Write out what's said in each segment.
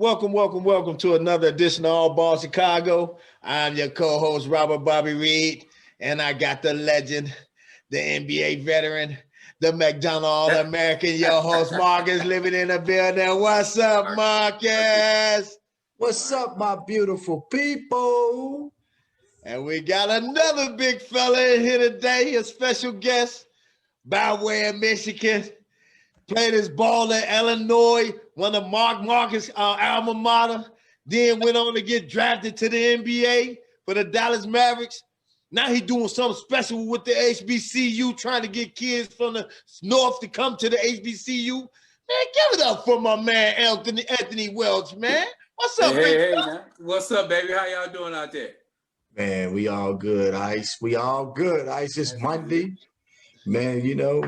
Welcome to another edition of All Ball Chicago. I'm your co-host, Robert Bobby Reed, and I got the legend, the NBA veteran, the McDonald All-American, your host, Marcus, living in the building. What's up, Marcus? What's up, my beautiful people? And we got another big fella in here today, a special guest, by way of Michigan. Played his ball at Illinois, one of Marcus' alma mater, then went on to get drafted to the NBA for the Dallas Mavericks. Now he's doing something special with the HBCU, trying to get kids from the North to come to the HBCU. Man, give it up for my man, Anthony Welch, man. What's up, Hey, man. What's up, baby? How y'all doing out there? Man, we all good, Ice. We all good, Ice. It's Monday. Man, you know,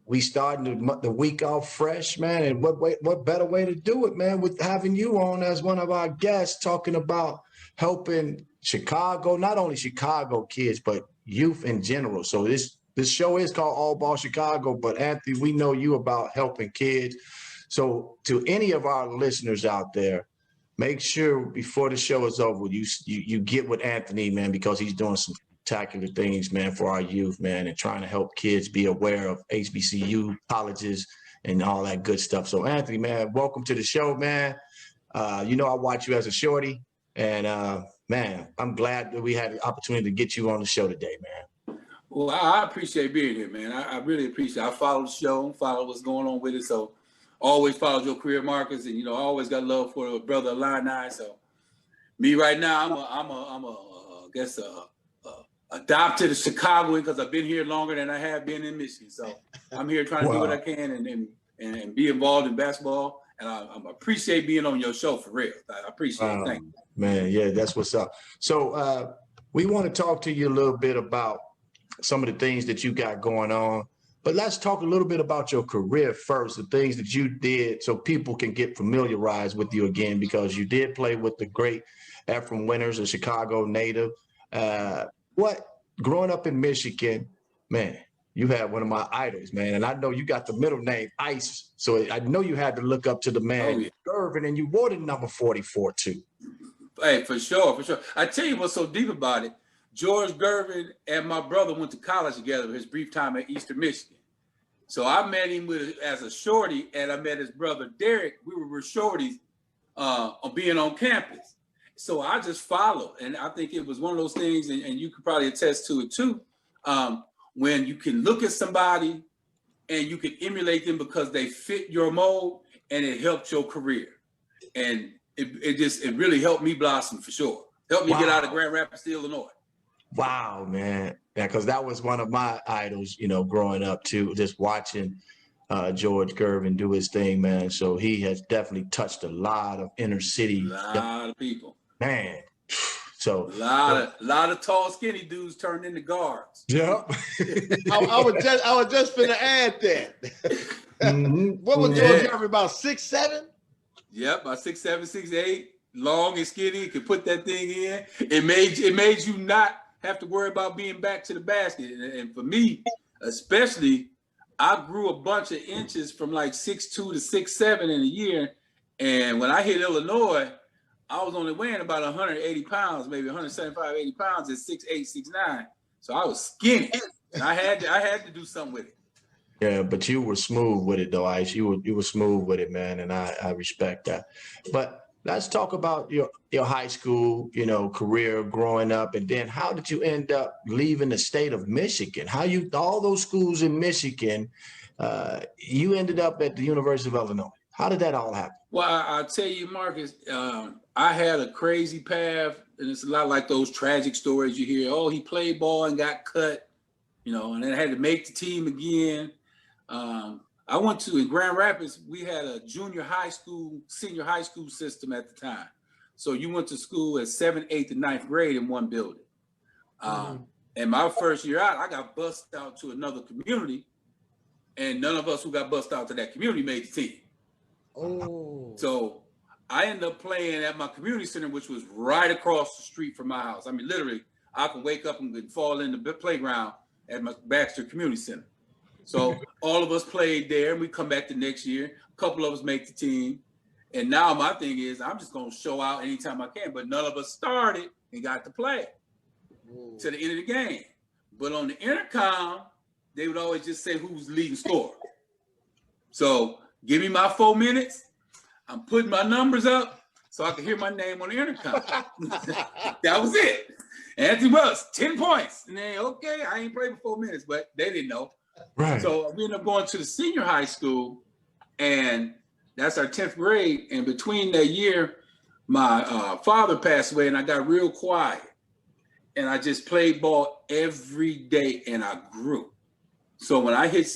we starting the week off fresh, man. And what better way to do it, man, with having you on as one of our guests talking about helping Chicago, not only Chicago kids, but youth in general. So this show is called All Ball Chicago, but Anthony, we know you about helping kids. So to any of our listeners out there, make sure before the show is over, you get with Anthony, man, because he's doing some spectacular things, man, for our youth, man, and trying to help kids be aware of HBCU colleges and all that good stuff. So, Anthony, man, welcome to the show, man. You know, I watch you as a shorty, and, man, I'm glad that we had the opportunity to get you on the show today, man. Well, I appreciate being here, man. I really appreciate it. I follow the show, follow what's going on with it, so always followed your career, Marcus, and, you know, I always got love for a brother Illini. So me right now, I guess adopted a Chicagoan because I've been here longer than I have been in Michigan. So I'm here trying to do what I can and be involved in basketball. And I appreciate being on your show for real. I appreciate it. Thank you. Man, yeah, that's what's up. So we want to talk to you a little bit about some of the things that you got going on. But let's talk a little bit about your career first, the things that you did so people can get familiarized with you again, because you did play with the great Ephraim Winters, a Chicago native. Growing up in Michigan, man, you had one of my idols, man. And I know you got the middle name Ice. So I know you had to look up to the man, Irvin, and you wore the number 44 too. Hey, for sure. I tell you what's so deep about it. George Gervin and my brother went to college together his brief time at Eastern Michigan. So I met him as a shorty, and I met his brother Derek. We were shorties on being on campus. So I just followed, and I think it was one of those things, and you could probably attest to it too, when you can look at somebody and you can emulate them because they fit your mold, and it helped your career. And it really helped me blossom for sure. Helped me get out of Grand Rapids, Illinois. Wow, man. Yeah, because that was one of my idols, you know, growing up too, just watching George Gervin do his thing, man. So he has definitely touched a lot of inner city. A lot of people. Man. So a lot of tall, skinny dudes turned into guards. Yep. I was just finna add that. Mm-hmm. What was George Gervin, about 6'7"? Yep, about 6'7", 6'8", long and skinny. Could put that thing in. It made you not have to worry about being back to the basket. And for me, especially, I grew a bunch of inches from like 6'2" to 6'7" in a year. And when I hit Illinois, I was only weighing about 180 pounds, maybe 175, 80 pounds at 6'8", 6'9". So I was skinny. And I had to do something with it. Yeah, but you were smooth with it though, Ice. You were smooth with it, man, and I respect that. But let's talk about your high school, you know, career growing up, and then how did you end up leaving the state of Michigan? All those schools in Michigan, you ended up at the University of Illinois. How did that all happen? Well, I'll tell you, Marcus, I had a crazy path, and it's a lot like those tragic stories you hear. Oh, he played ball and got cut, you know, and then had to make the team again. I went in Grand Rapids, we had a senior high school system at the time. So you went to school at 7th, 8th, and 9th grade in one building. And my first year out, I got bussed out to another community, and none of us who got bussed out to that community made the team. Oh. So I ended up playing at my community center, which was right across the street from my house. I mean, literally, I could wake up and fall in the playground at my Baxter Community Center. So all of us played there, and we come back the next year. A couple of us make the team. And now my thing is I'm just gonna show out anytime I can. But none of us started and got to play to the end of the game. But on the intercom, they would always just say who's the leading scorer. So give me my 4 minutes. I'm putting my numbers up so I can hear my name on the intercom. That was it. Anthony Welch, 10 points. And then, okay, I ain't played for 4 minutes, but they didn't know. Right. So we ended up going to the senior high school, and that's our 10th grade. And between that year, my father passed away, and I got real quiet. And I just played ball every day, and I grew. So when I hit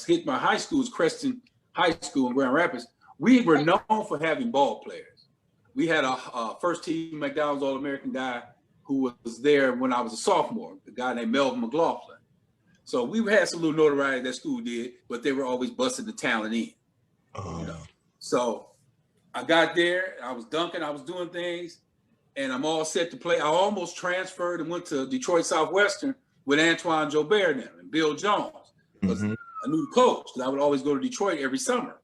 hit my high school, was Creston High School in Grand Rapids, we were known for having ball players. We had a first team McDonald's All-American guy who was there when I was a sophomore, a guy named Melvin McLaughlin. So we had some little notoriety that school did, but they were always busting the talent in. You know? So I got there, I was dunking, I was doing things, and I'm all set to play. I almost transferred and went to Detroit Southwestern with Antoine Jobert and Bill Jones. Because I knew the coach, because I would always go to Detroit every summer.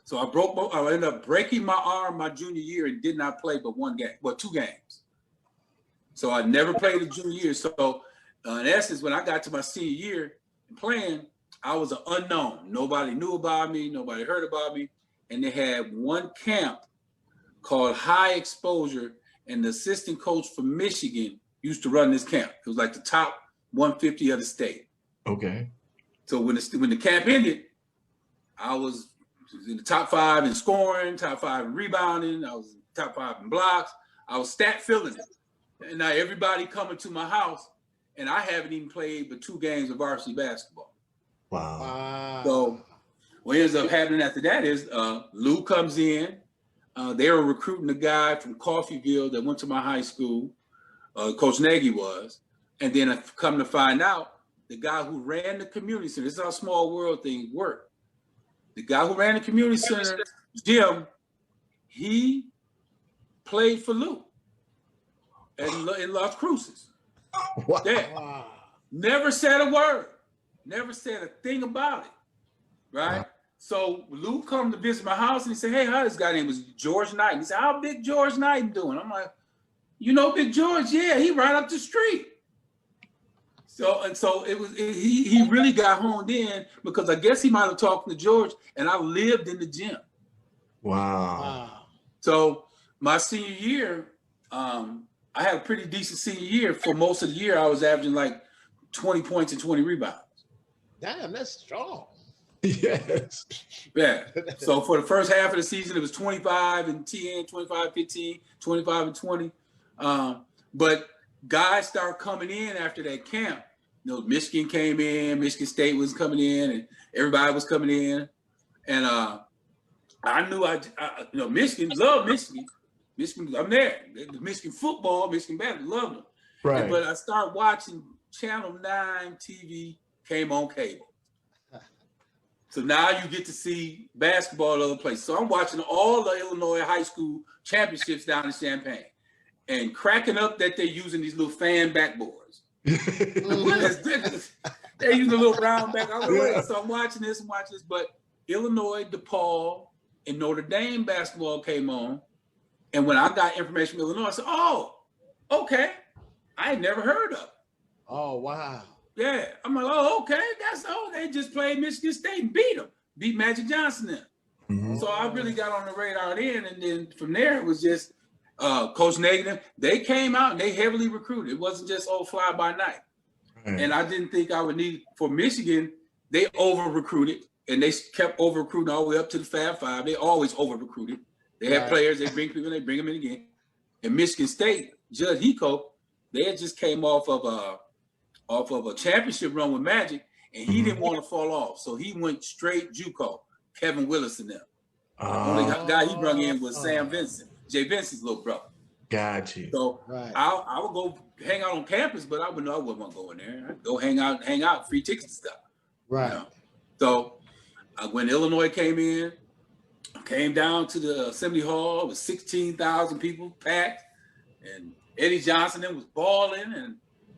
So I ended up breaking my arm my junior year and did not play but 2 games. So I never played a junior year. So in essence, when I got to my senior year and playing, I was an unknown. Nobody knew about me. Nobody heard about me. And they had one camp called High Exposure, and the assistant coach from Michigan used to run this camp. It was like the top 150 of the state. Okay. So when the camp ended, I was in the top 5 in scoring, top 5 in rebounding. I was top 5 in blocks. I was stat filling it. And now everybody coming to my house, and I haven't even played but 2 games of varsity basketball. Wow. So what ends up happening after that is Lou comes in. They were recruiting a guy from Coffeyville that went to my high school. Coach Nagy was. And then I've come to find out the guy who ran the community center, this is how small world things work. The guy who ran the community center, Jim, he played for Lou in Las Cruces. Wow. Yeah. Never said a word. Never said a thing about it. Right? Wow. So Lou come to visit my house and he said, hey, how this guy name was George Knight? He said, how Big George Knight doing? I'm like, you know Big George? Yeah, he right up the street. So he really got honed in because I guess he might have talked to George, and I lived in the gym. Wow. So my senior year, I had a pretty decent senior year. For most of the year, I was averaging like 20 points and 20 rebounds. Damn, that's strong. Yes. Yeah. So for the first half of the season, it was 25 and 10, 25, 15, 25 and 20. But guys started coming in after that camp. You know, Michigan came in, Michigan State was coming in, and everybody was coming in. And I knew Michigan, loved Michigan. Michigan, I'm there. Michigan football, Michigan basketball, loved them. Right. But I started watching Channel 9 TV, came on cable. So now you get to see basketball at other places. So I'm watching all the Illinois high school championships down in Champaign and cracking up that they're using these little fan backboards. They're using a little round back. So I'm watching this. But Illinois, DePaul, and Notre Dame basketball came on. And when I got information from Illinois, I said, oh, okay. I ain't never heard of it. Oh, wow. Yeah. I'm like, oh, okay. They just played Michigan State and beat Magic Johnson then. Mm-hmm. So I really got on the radar then. And then from there, it was just Coach Nagy. They came out and they heavily recruited. It wasn't just, fly by night. Right. And I didn't think I would need, for Michigan, they over-recruited. And they kept over-recruiting all the way up to the Fab Five. They always over-recruited. They had players, they bring people, they bring them in again. And Michigan State, Judd Heathcote, they had just came off of a championship run with Magic, and he didn't want to fall off. So he went straight JUCO, Kevin Willis and them. The only guy he brought in was Sam Vincent, Jay Vincent's little brother. Got you. So I would go hang out on campus, but I would know I wasn't going there. I'd go hang out, free tickets and stuff. Right. You know? So when Illinois came in, came down to the Assembly Hall, it was 16,000 people packed, and Eddie Johnson then was balling, and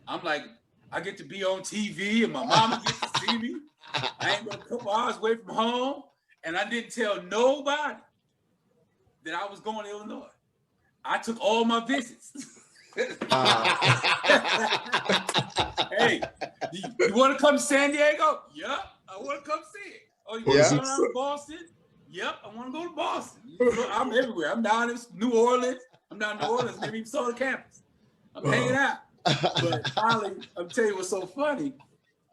I'm like, I get to be on TV, and my mama gets to see me. I ain't but a couple hours away from home, And I didn't tell nobody that I was going to Illinois. I took all my visits. Hey, you want to come to San Diego? Yep, I want to come see it. Oh, you want to go down to Boston? Yep, I want to go to Boston. So I'm everywhere. I'm down in New Orleans. I'm down in New Orleans, maybe even saw the campus. I'm hanging out. But finally, I'm telling you what's so funny.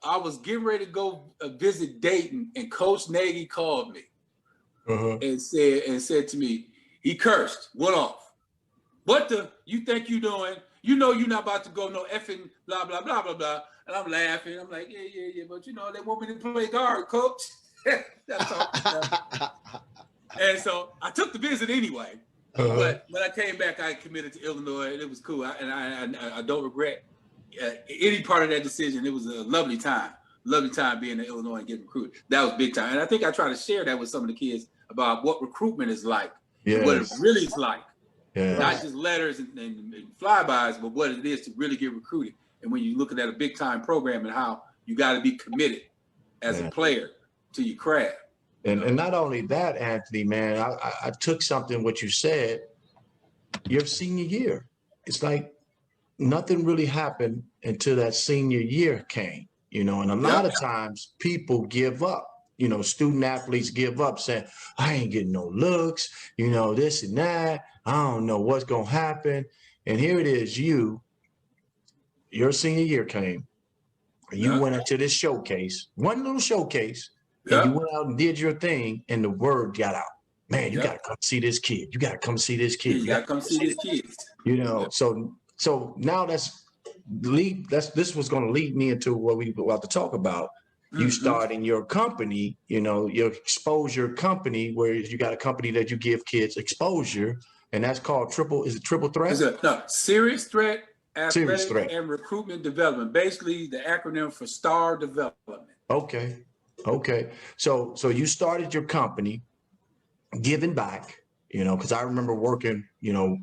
I was getting ready to go visit Dayton, and Coach Nagy called me and said to me, he cursed, went off. What the you think you doing? You know you're not about to go no effing blah, blah, blah, blah, blah. And I'm laughing. I'm like, yeah. But, you know, they want me to play guard, coach. That's all. And so I took the visit anyway. But when I came back, I committed to Illinois, and it was cool. I don't regret any part of that decision. It was a lovely time being in Illinois and getting recruited. That was big time. And I think I try to share that with some of the kids about what recruitment is like, and what it really is like. Not just letters and flybys, but what it is to really get recruited. And when you're looking at a big time program and how you got to be committed as a player to your craft. And not only that, Anthony, man, I took something what you said, your senior year. It's like nothing really happened until that senior year came, you know, and a lot of times people give up. You know, student athletes give up saying, I ain't getting no looks, you know, this and that. I don't know what's going to happen. And here it is, your senior year came. You went into this showcase, one little showcase, and you went out and did your thing, and the word got out. Man, you got to come see this kid. You got to come see this kid. You got to come see this kid. You know, so now this was going to lead me into what we were about to talk about. You starting your company, you know, your exposure company, where you got a company that you give kids exposure, and that's called Triple Threat? Serious Threat Athletic and Recruitment Development. Basically, the acronym for STAR Development. Okay. So you started your company, giving back, you know, because I remember working, you know,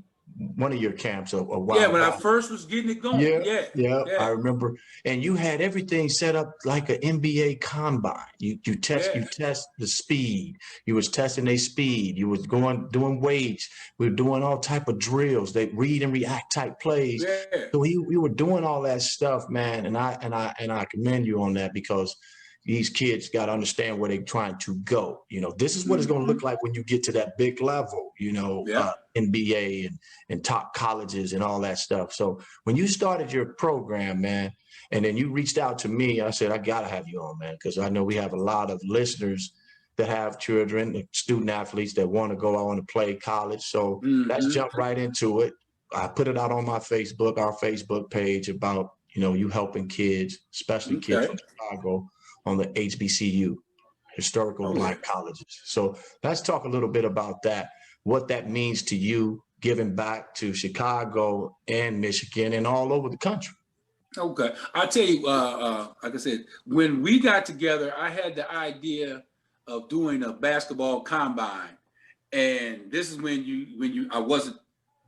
one of your camps a while when I first was getting it going. Yeah, I remember. And you had everything set up like an NBA combine. You test the speed. You was testing their speed. You was doing weights. We were doing all type of drills. They read and react type plays. So we were doing all that stuff, man. And I commend you on that, because these kids got to understand where they're trying to go. You know, this is what it's going to look like when you get to that big level, you know, NBA and top colleges and all that stuff. So when you started your program, man, and then you reached out to me, I said, I got to have you on, man, because I know we have a lot of listeners that have children, student athletes that want to go on to play college. So let's jump right into it. I put it out on my Facebook, our Facebook page, about, you know, you helping kids, especially kids from Chicago, on the HBCU, historical black colleges. So let's talk a little bit about that, what that means to you, giving back to Chicago and Michigan and all over the country. Okay. I'll tell you, like I said, when we got together, I had the idea of doing a basketball combine. And this is when I wasn't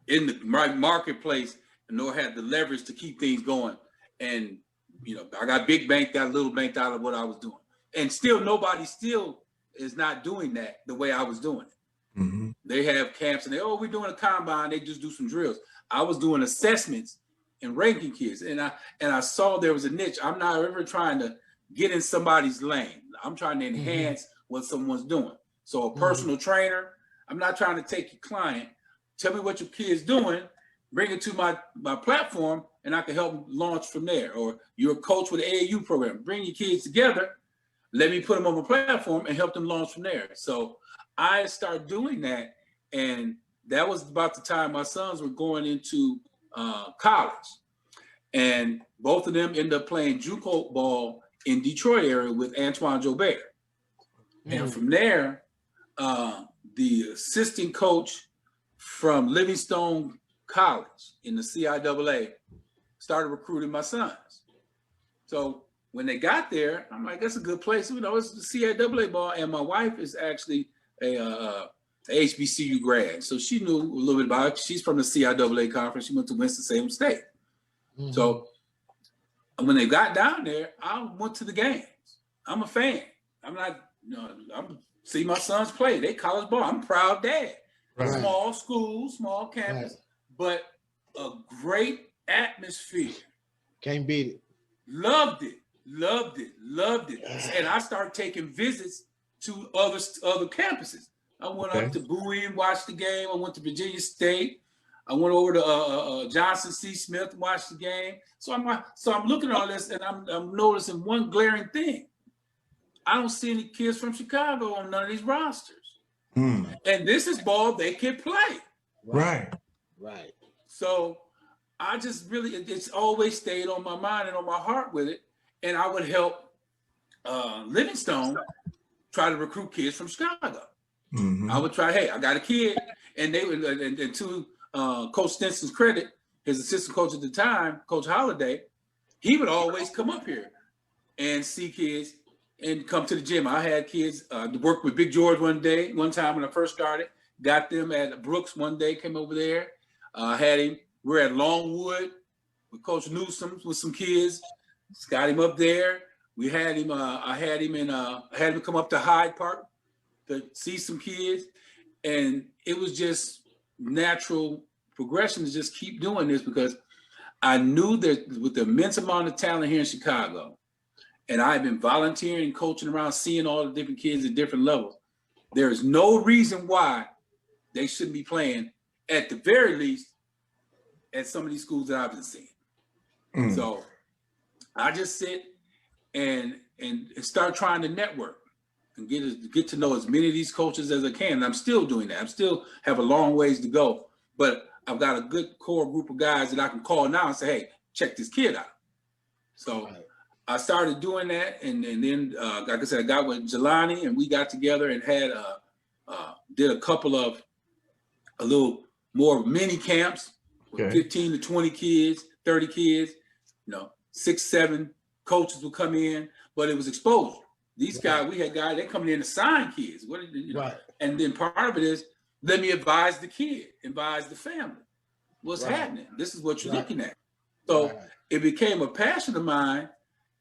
in the marketplace, nor had the leverage to keep things going. And you know, I got big banked out, little banked out of what I was doing. And still, nobody still is not doing that the way I was doing it. They have camps and we're doing a combine. They just do some drills. I was doing assessments and ranking kids. And I saw there was a niche. I'm not ever trying to get in somebody's lane. I'm trying to enhance what someone's doing. So a personal trainer, I'm not trying to take your client. Tell me what your kid's doing. Bring it to my platform, and I can help them launch from there. Or you're a coach with the AAU program. Bring your kids together. Let me put them on my platform and help them launch from there. So I started doing that, and that was about the time my sons were going into college. And both of them ended up playing JUCO ball in Detroit area with Antoine Jobert. And from there, the assistant coach from Livingstone College in the CIAA started recruiting my sons. So when they got there, I'm like, that's a good place. You know, it's the CIAA ball. And my wife is actually a HBCU grad. So she knew a little bit about it. She's from the CIAA conference. She went to Winston-Salem State. So when they got down there, I went to the games. I'm a fan. I'm not, you know, I'm see my sons play. They college ball. I'm a proud dad. Right. Small school, small campus, but a great atmosphere. Can't beat it. Loved it. And I started taking visits to other campuses. I went up to Bowie and watched the game. I went to Virginia State. I went over to Johnson C. Smith and watched the game. So I'm looking at all this, and I'm noticing one glaring thing. I don't see any kids from Chicago on none of these rosters. And this is ball they can play. Right. So I just really, it's always stayed on my mind and on my heart with it. And I would help Livingstone try to recruit kids from Chicago. I would try, hey, I got a kid. And they would, and to Coach Stinson's credit, his assistant coach at the time, Coach Holliday, he would always come up here and see kids and come to the gym. I had kids work with Big George one time when I first started, got them at Brooks one day, came over there, had him, we're at Longwood with Coach Newsom with some kids, got him up there. We had him, I had him come up to Hyde Park to see some kids. And it was just natural progression to just keep doing this because I knew that with the immense amount of talent here in Chicago, and I've been volunteering, coaching around, seeing all the different kids at different levels. There is no reason why they shouldn't be playing, at the very least, at some of these schools that I've been seeing. So I just sit and start trying to network and get to know as many of these coaches as I can. And I'm still doing that. I still have a long ways to go, but I've got a good core group of guys that I can call now and say, hey, check this kid out. So I started doing that, and then, like I said, I got with Jelani, and we got together and had did a couple of a little more mini camps with 15 to 20 kids, 30 kids. 6, 7 coaches would come in, but it was exposure. These guys, we had guys, they coming in to sign kids. And then part of it is, let me advise the kid, advise the family. What's happening? This is what you're looking at. So it became a passion of mine.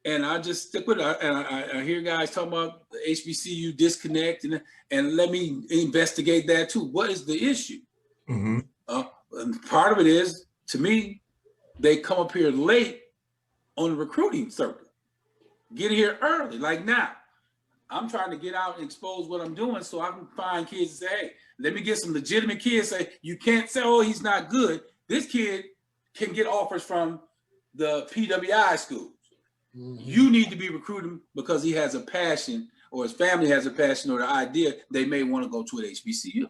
And I just stick with it. And I hear guys talking about the HBCU disconnect, and let me investigate that too. What is the issue? And part of it is, to me, they come up here late on the recruiting circuit. Get here early, like now. I'm trying to get out and expose what I'm doing so I can find kids and say, hey, let me get some legitimate kids. Say, you can't say, oh, he's not good. This kid can get offers from the PWI schools. You need to be recruiting because he has a passion, or his family has a passion, or the idea they may want to go to an HBCU.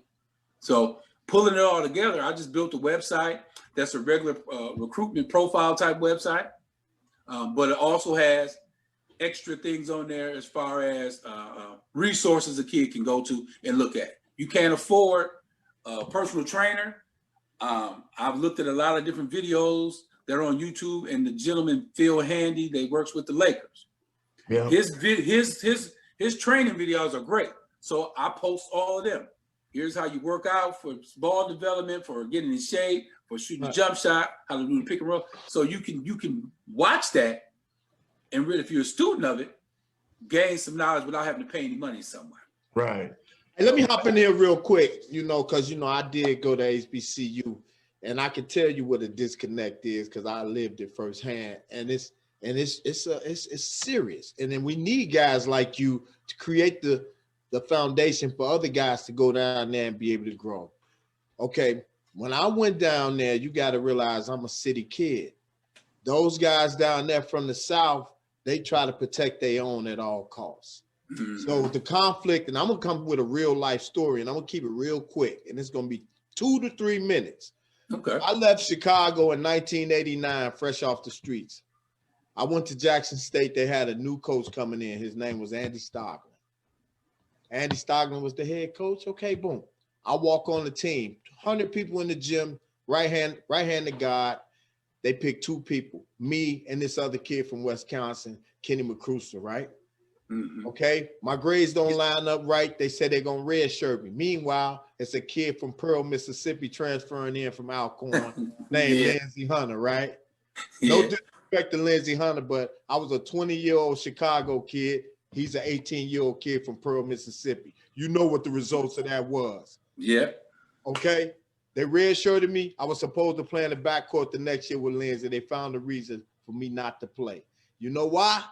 So pulling it all together, I just built a website that's a regular recruitment profile type website, but it also has extra things on there as far as resources a kid can go to and look at. You can't afford a personal trainer. I've looked at a lot of different videos that are on YouTube, and the gentleman Phil Handy, they works with the Lakers. His training videos are great. So I post all of them. Here's how you work out for ball development, for getting in shape, for shooting a jump shot, how to do the pick and roll. So you can watch that, and really, if you're a student of it, gain some knowledge without having to pay any money somewhere. Right. Hey, let me hop in here real quick, because I did go to HBCU, and I can tell you what a disconnect is because I lived it firsthand, and it's serious. And then we need guys like you to create the foundation for other guys to go down there and be able to grow. Okay, when I went down there, you got to realize I'm a city kid. Those guys down there from the South, they try to protect their own at all costs. So the conflict, and I'm gonna come with a real life story, and I'm gonna keep it real quick, and it's gonna be 2 to 3 minutes. Okay. I left Chicago in 1989, fresh off the streets. I went to Jackson State. They had a new coach coming in. His name was Andy Stockton. Andy Stockton was the head coach. Okay, boom. I walk on the team. 100 people in the gym, right hand to God. They picked 2 people, me and this other kid from Wisconsin, Kenny McCruster, right? Okay, my grades don't line up right. They said they're gonna redshirt me. Meanwhile, it's a kid from Pearl, Mississippi, transferring in from Alcorn, named Lindsey Hunter, right? No disrespect to Lindsey Hunter, but I was a 20-year-old Chicago kid He's an 18-year-old kid from Pearl, Mississippi. You know what the results of that was. Yeah. Okay? They redshirted me. I was supposed to play in the backcourt the next year with Lindsay. They found a reason for me not to play. You know why?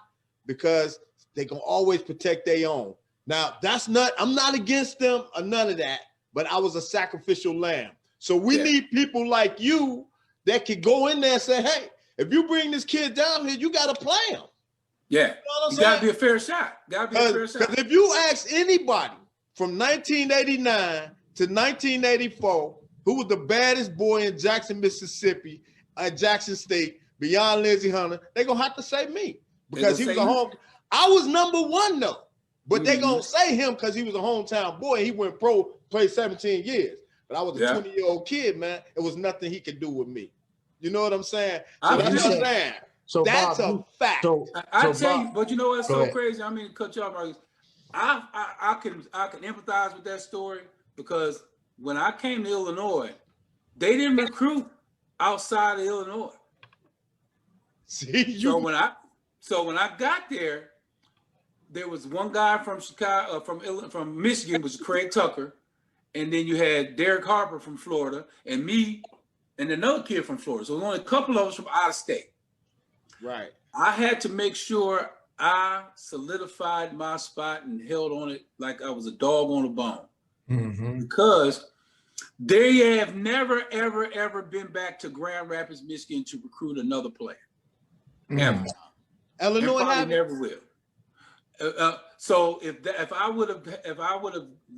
Because they can always protect their own. Now, I'm not against them or none of that, but I was a sacrificial lamb. So we need people like you that can go in there and say, hey, if you bring this kid down here, you got to play him. Yeah. You got to be a fair shot. Because if you ask anybody from 1989 to 1984, who was the baddest boy in Jackson, Mississippi, at Jackson State, beyond Lindsey Hunter, they're going to have to say me. Because he was a home. I was number one, though. But they're going to say him because he was a hometown boy. He went pro, played 17 years. But I was a 20-year-old kid, man. It was nothing he could do with me. You know what I'm saying? So that's what I'm saying. So that's a fact. I tell you, but you know what's so crazy? I mean, cut you off, Marcus. I can empathize with that story because when I came to Illinois, they didn't recruit outside of Illinois. See, so when I got there, there was one guy from Chicago, from Michigan, was Craig Tucker, and then you had Derek Harper from Florida, and me, and another kid from Florida. So only a couple of us from out of state. Right. I had to make sure I solidified my spot and held on it like I was a dog on a bone. Because they have never, ever, ever been back to Grand Rapids, Michigan to recruit another player. Ever. Illinois never will. So if I would have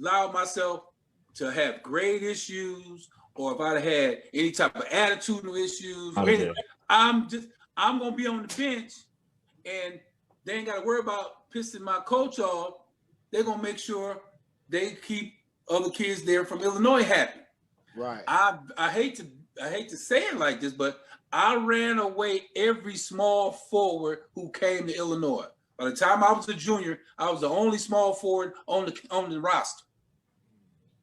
allowed myself to have grade issues, or if I'd had any type of attitudinal issues, I'm gonna be on the bench, and they ain't gotta worry about pissing my coach off. They're gonna make sure they keep other kids there from Illinois happy. Right. I hate to say it like this, but I ran away every small forward who came to Illinois. By the time I was a junior, I was the only small forward on the roster.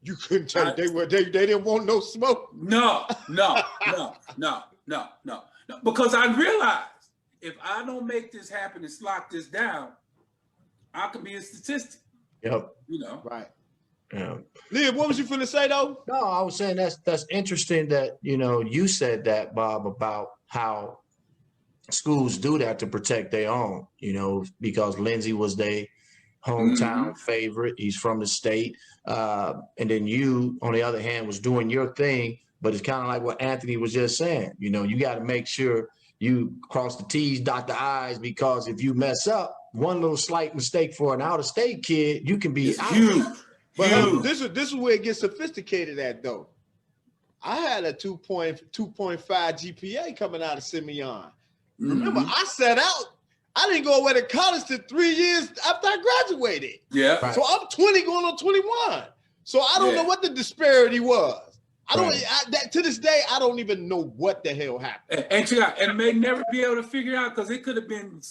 You couldn't tell they didn't want no smoke. No. Because I realized if I don't make this happen and lock this down, I could be a statistic. Yep. You know. Right. Yeah. Leah, what was you finna say though? No, I was saying that's interesting that you said that, Bob, about how schools do that to protect their own. Because Lindsey was their hometown favorite. He's from the state, and then you, on the other hand, was doing your thing. But it's kind of like what Anthony was just saying. You got to make sure you cross the T's, dot the I's, because if you mess up, one little slight mistake for an out-of-state kid, you can be huge. But this is where it gets sophisticated at, though. I had a 2.5 GPA coming out of Simeon. Remember, I set out. I didn't go away to college till 3 years after I graduated. Yeah. Right. So I'm 20 going on 21. So I don't know what the disparity was. To this day, I don't even know what the hell happened. And may never be able to figure out because it could have been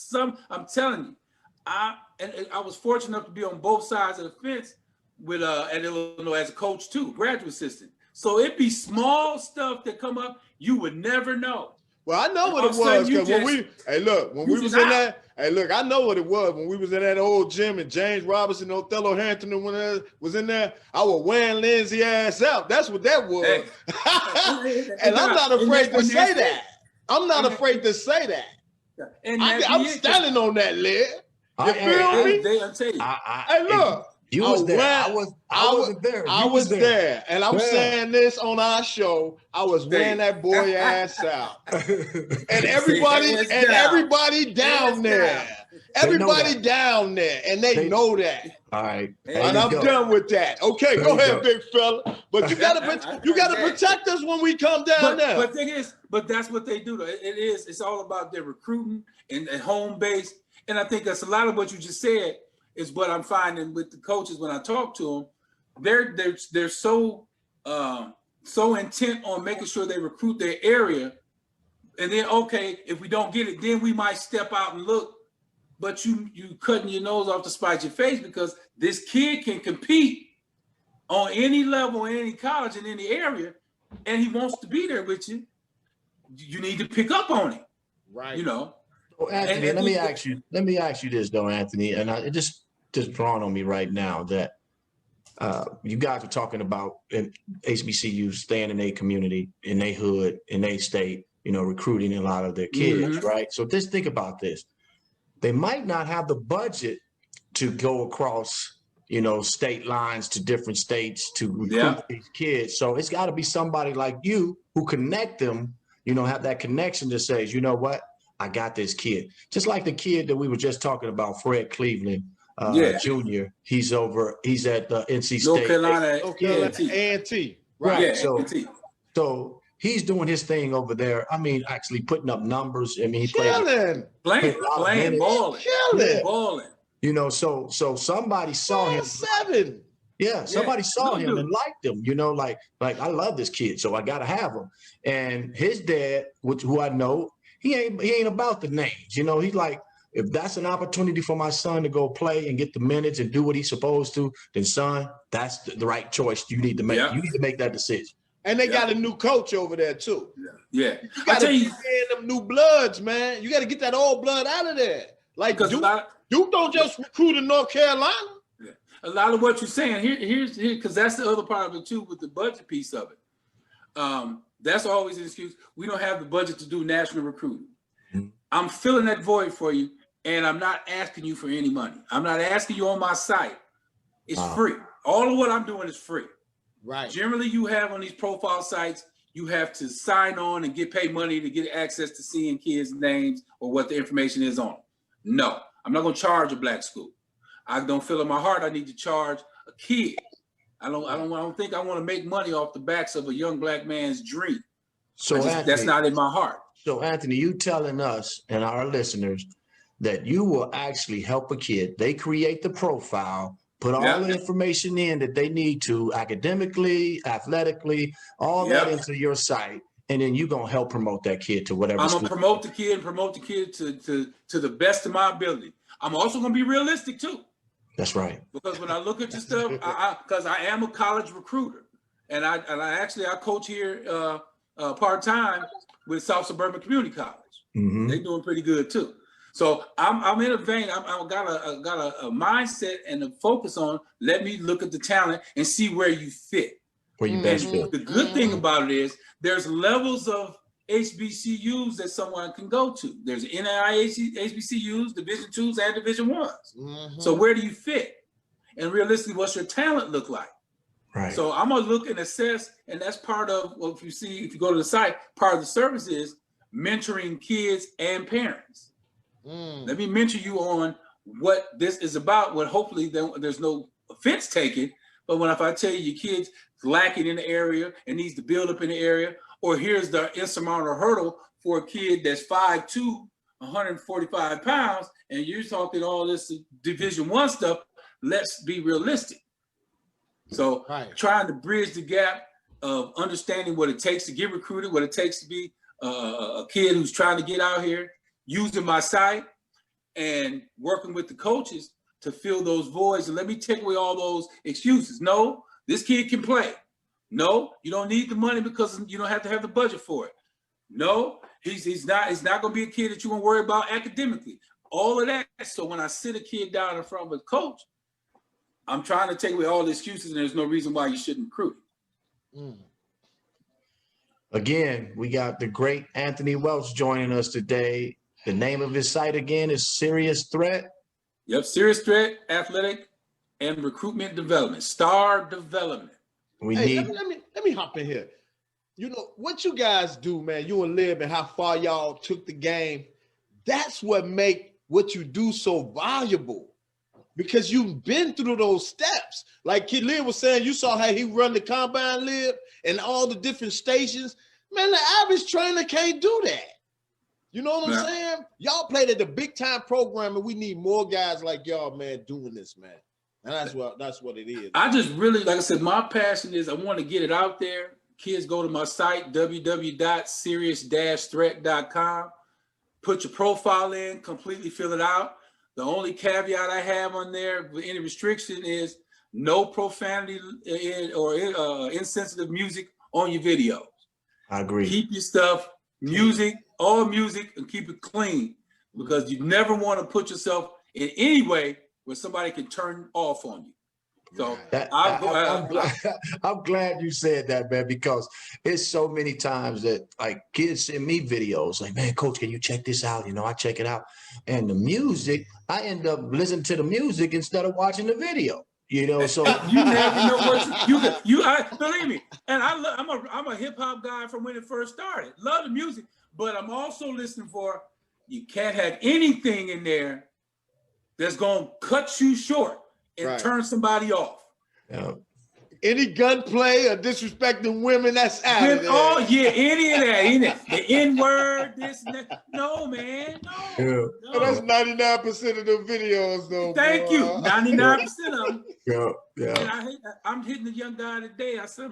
I'm telling you, I was fortunate enough to be on both sides of the fence with at Illinois as a coach too, graduate assistant. So it'd be small stuff that come up you would never know. Well, I know what it was because I know what it was when we was in that old gym and James Robinson, Othello Hampton was in there. I was wearing Lindsay ass out. That's what that was. Hey. And I'm not afraid to say that. I'm not afraid to say that. I'm standing on that leg. You feel me? Hey, look. You was there. I wasn't there. I was there. And I'm saying this on our show. I was wearing that boy ass out. And everybody down there. Everybody down there. And they know that. All right. And I'm done with that. Okay, go ahead, big fella. But you gotta protect us when we come down there. But thing is, that's what they do. It's all about their recruiting and home base. And I think that's a lot of what you just said. Is what I'm finding with the coaches when I talk to them. They're so intent on making sure they recruit their area, and then if we don't get it, then we might step out and look. But you cutting your nose off to spite your face because this kid can compete on any level in any college in any area, and he wants to be there with you. You need to pick up on it, right? So Anthony, let me ask you this though, Anthony, and it just dawned on me right now that you guys are talking about HBCUs staying in their community, in their hood, in their state, recruiting a lot of their kids, right? So just think about this. They might not have the budget to go across, state lines to different states to recruit these kids. So it's got to be somebody like you who connect them, have that connection that says, you know what, I got this kid. Just like the kid that we were just talking about, Fred Cleveland Jr. He's at the NC State. North Carolina A&T. Right. Yeah, So he's doing his thing over there. I mean, actually putting up numbers. I mean, he playing, balling. So somebody saw him. 7. Yeah, somebody saw him and liked him. Like I love this kid, so I gotta have him. And his dad, who I know, he ain't about the names. He's like, if that's an opportunity for my son to go play and get the minutes and do what he's supposed to, then son, that's the right choice you need to make. You need to make that decision. And they got a new coach over there too. Yeah. You gotta be them new bloods, man. You gotta get that old blood out of there. Like Duke don't just recruit in North Carolina. Yeah. A lot of what you're saying here's because that's the other part of it too, with the budget piece of it. That's always an excuse. We don't have the budget to do national recruiting. Mm-hmm. I'm filling that void for you, and I'm not asking you for any money. I'm not asking you on my site. It's free. All of what I'm doing is free. Right. Generally, you have on these profile sites, you have to sign on and get paid money to get access to seeing kids' names or what the information is on. No, I'm not going to charge a black school. I don't feel in my heart I need to charge a kid. I don't think I want to make money off the backs of a young black man's dream. So that's not in my heart. So Anthony, you telling us and our listeners that you will actually help a kid. They create the profile, put all the information in that they need to academically, athletically, all that into your site. And then you're going to help promote that kid to whatever. I'm going to promote the kid to the best of my ability. I'm also going to be realistic too. That's right. Because when I look at your stuff, because I am a college recruiter, and I coach here part-time with South Suburban Community College. Mm-hmm. They're doing pretty good too. So I'm in a vein. I've got a mindset and a focus on, let me look at the talent and see where you fit. Where you best fit. The good thing about it is there's levels of HBCUs that someone can go to. There's NAIA HBCUs, Division IIs, and Division Is. Mm-hmm. So where do you fit? And realistically, what's your talent look like? Right. So I'm gonna look and assess, and that's part of what if you go to the site, part of the service is mentoring kids and parents. Let me mentor you on what this is about. What hopefully there's no offense taken, but if I tell you your kid's lacking in the area and needs to build up in the area, or here's the insurmountable hurdle for a kid that's 5'2", 145 pounds, and you're talking all this Division I stuff, let's be realistic. So trying to bridge the gap of understanding what it takes to get recruited, what it takes to be a kid who's trying to get out here, using my site and working with the coaches to fill those voids. And let me take away all those excuses. No, this kid can play. No, you don't need the money because you don't have to have the budget for it. No, he's not going to be a kid that you're going to worry about academically. All of that. So when I sit a kid down in front of a coach, I'm trying to take away all the excuses, and there's no reason why you shouldn't recruit. Again, we got the great Anthony Welch joining us today. The name of his site again is Serious Threat. Yep, Serious Threat, Athletic and Recruitment Development, Star Development. Let me hop in here. You know what you guys do, man. You and Lib, and how far y'all took the game. That's what make what you do so valuable. Because you've been through those steps. Like Kid Lib was saying, you saw how he run the combine, Lib, and all the different stations. Man, the average trainer can't do that. You know what I'm saying? Y'all played at the big time program, and we need more guys like y'all, man, doing this, man. And that's what it is. I just really, like I said, my passion is I want to get it out there. Kids, go to my site, www.serious-threat.com. Put your profile in, completely fill it out. The only caveat I have on there with any restriction is no profanity or insensitive music on your videos. I agree. Keep your stuff, music, all music, and keep it clean. because you never want to put yourself in any way where somebody can turn off on you. So I'm glad you said that, man, because it's so many times that like kids send me videos like, man, coach, can you check this out? You know, I check it out. And the music, I end up listening to the music instead of watching the video. You know, so you never know what believe me. And I'm a hip hop guy from when it first started. Love the music, but I'm also listening for you can't have anything in there that's gonna cut you short and turn somebody off. yeah. Any gunplay or disrespecting women, that's out of there. Oh yeah, any of that. The N-word, this and that. No, man. No. And that's 99% of the videos, though. Thank you. 99% of them. Yeah. And I'm hitting the young guy today. I said,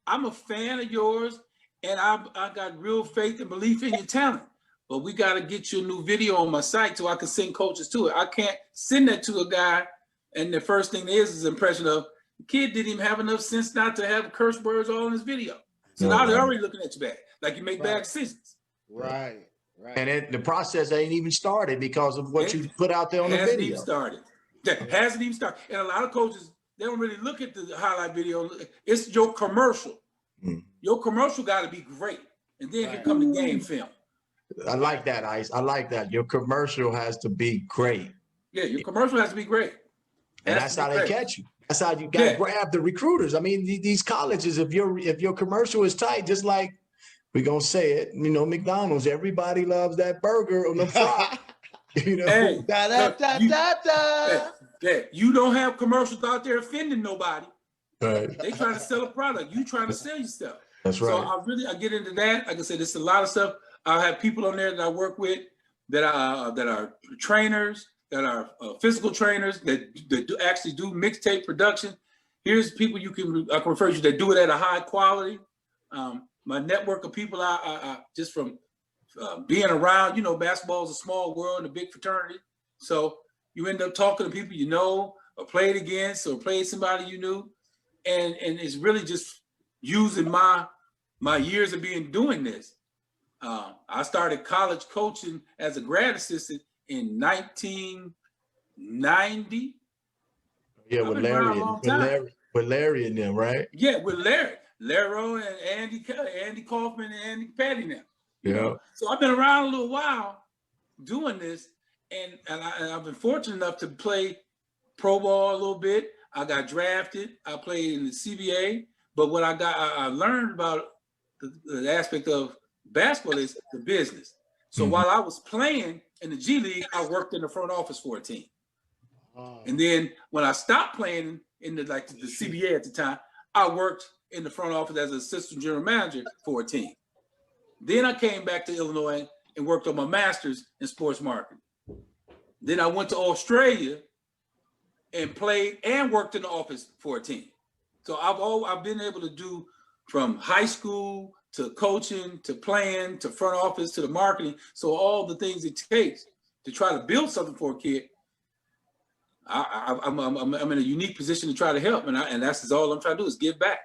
I'm a fan of yours, and I got real faith and belief in your talent. But we got to get you a new video on my site so I can send coaches to it. I can't send that to a guy, and the first thing is an impression of the kid didn't even have enough sense not to have curse words all in his video. So now they're already looking at you bad, like you make bad decisions. Right. And the process ain't even started because of what you put out there on the video. Hasn't even started. And a lot of coaches, they don't really look at the highlight video. It's your commercial. Your commercial got to be great. And then here come the game film. I like that, Ice. I like that. Your commercial has to be great. Yeah, your commercial has to be great. And that's how they catch you. That's how you got to grab the recruiters. I mean, these colleges, if your commercial is tight, just like we're going to say it, you know, McDonald's, everybody loves that burger on the fry. You know, you don't have commercials out there offending nobody. Right. They trying to sell a product. You trying to sell yourself. That's right. So I get into that. Like I said, there's a lot of stuff. I have people on there that I work with that are trainers, that are physical trainers that actually do mixtape production. Here's people I can refer you that do it at a high quality. My network of people, I just from being around, you know, basketball is a small world and a big fraternity. So you end up talking to people you know, or played against, or played somebody you knew, and it's really just using my years of doing this. I started college coaching as a grad assistant in 1990. Yeah, with Larry and them, right? Yeah, with Larry and Andy Kaufman and Andy Patty now. Yeah. So I've been around a little while doing this, and I've been fortunate enough to play pro ball a little bit. I got drafted. I played in the CBA, but what I learned about the aspect of basketball is the business. So while I was playing in the G League, I worked in the front office for a team. And then when I stopped playing in the CBA at the time, I worked in the front office as an assistant general manager for a team. Then I came back to Illinois and worked on my master's in sports marketing. Then I went to Australia and played and worked in the office for a team. So I've been able to do from high school to coaching, to playing, to front office, to the marketing. So all the things it takes to try to build something for a kid, I'm in a unique position to try to help. And that's all I'm trying to do is give back.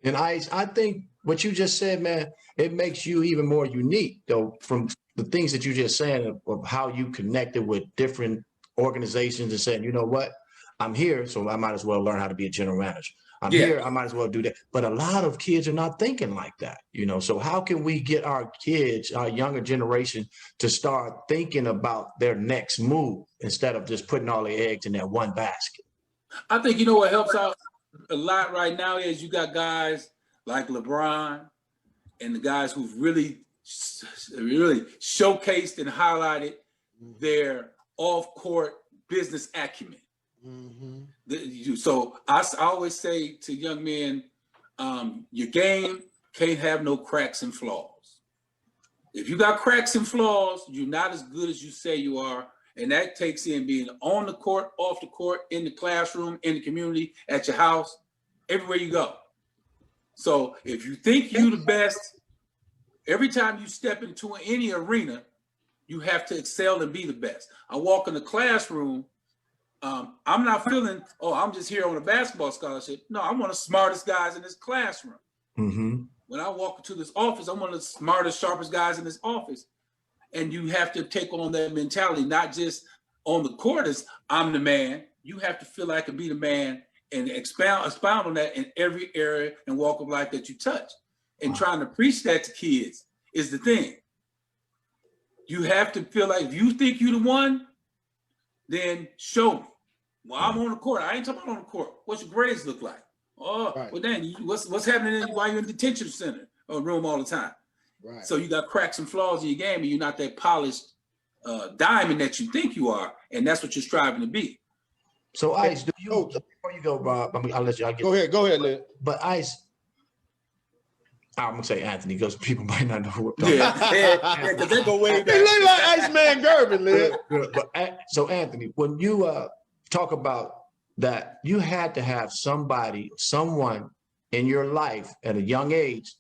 And I think what you just said, man, it makes you even more unique, though, from the things that you just saying of how you connected with different organizations and saying, you know what, I'm here, so I might as well learn how to be a general manager. I'm here, I might as well do that. But a lot of kids are not thinking like that, you know. So how can we get our kids, our younger generation, to start thinking about their next move instead of just putting all their eggs in that one basket? I think, you know, what helps out a lot right now is you got guys like LeBron and the guys who've really showcased and highlighted their off-court business acumen. So I always say to young men, your game can't have no cracks and flaws. If you got cracks and flaws, you're not as good as you say you are. And that takes in being on the court, off the court, in the classroom, in the community, at your house, everywhere you go. So if you think you're the best, every time you step into any arena, you have to excel and be the best. I walk in the classroom, I'm not feeling, I'm just here on a basketball scholarship. No, I'm one of the smartest guys in this classroom. When I walk into this office, I'm one of the smartest, sharpest guys in this office. and you have to take on that mentality, not just on the court as I'm the man. You have to feel like I can be the man and expound on that in every area and walk of life that you touch. And trying to preach that to kids is the thing. You have to feel like if you think you're the one, then show me. Well, I'm on the court. I ain't talking about on the court. What's your grades look like? Oh, well then what's happening while you're in the detention center or room all the time? Right. So you got cracks and flaws in your game, and you're not that polished diamond that you think you are, and that's what you're striving to be. So Ice, before you go, Bob, I mean, I'll let you. Go ahead, Lynn. But Ice, I'm gonna say Anthony because people might not know who we're talking about. Yeah, because they go way back. He look like Iceman Gervin, Lynn. But so Anthony, when you talk about that, you had to have someone in your life at a young age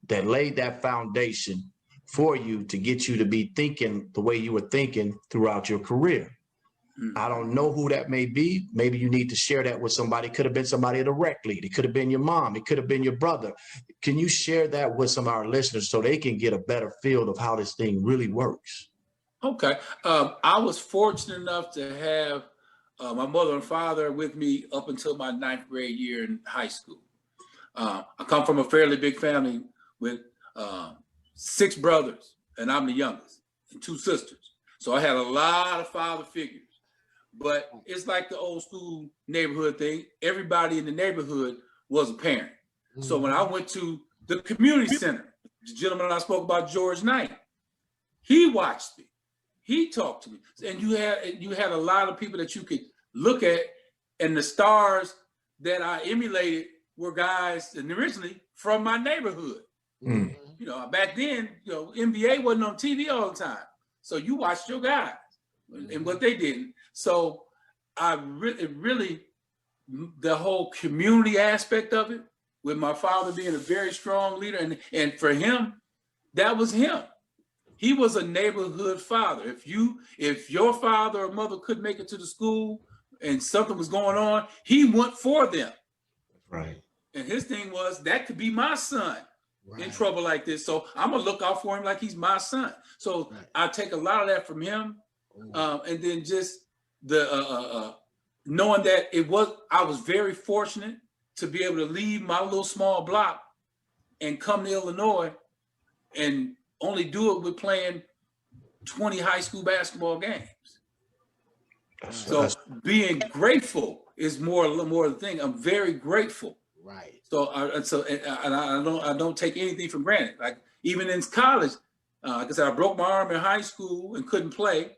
that laid that foundation for you to get you to be thinking the way you were thinking throughout your career. I don't know who that may be. Maybe you need to share that with somebody. It could have been somebody at a rec lead. It could have been your mom. It could have been your brother. Can you share that with some of our listeners so they can get a better feel of how this thing really works? Okay. I was fortunate enough to have my mother and father with me up until my 9th grade year in high school. I come from a fairly big family with 6 brothers, and I'm the youngest, and 2 sisters. So I had a lot of father figures. But it's like the old school neighborhood thing. Everybody in the neighborhood was a parent. Mm-hmm. So when I went to the community center, the gentleman I spoke about, George Knight, he watched me. He talked to me. And you had a lot of people that you could look at, and the stars that I emulated were guys, and originally from my neighborhood. Mm. You know, back then, NBA wasn't on TV all the time. So you watched your guys and what they did. So I really, the whole community aspect of it, with my father being a very strong leader, and for him, that was him. He was a neighborhood father. If your father or mother couldn't make it to the school and something was going on, he went for them. Right. And his thing was, that could be my son in trouble like this. So I'm gonna look out for him like he's my son. So I take a lot of that from him. And then just the knowing that I was very fortunate to be able to leave my little small block and come to Illinois and only do it with playing 20 high school basketball games. So being grateful is more the thing. I'm very grateful. Right. So I don't take anything for granted. Like even in college, like I said, I broke my arm in high school and couldn't play.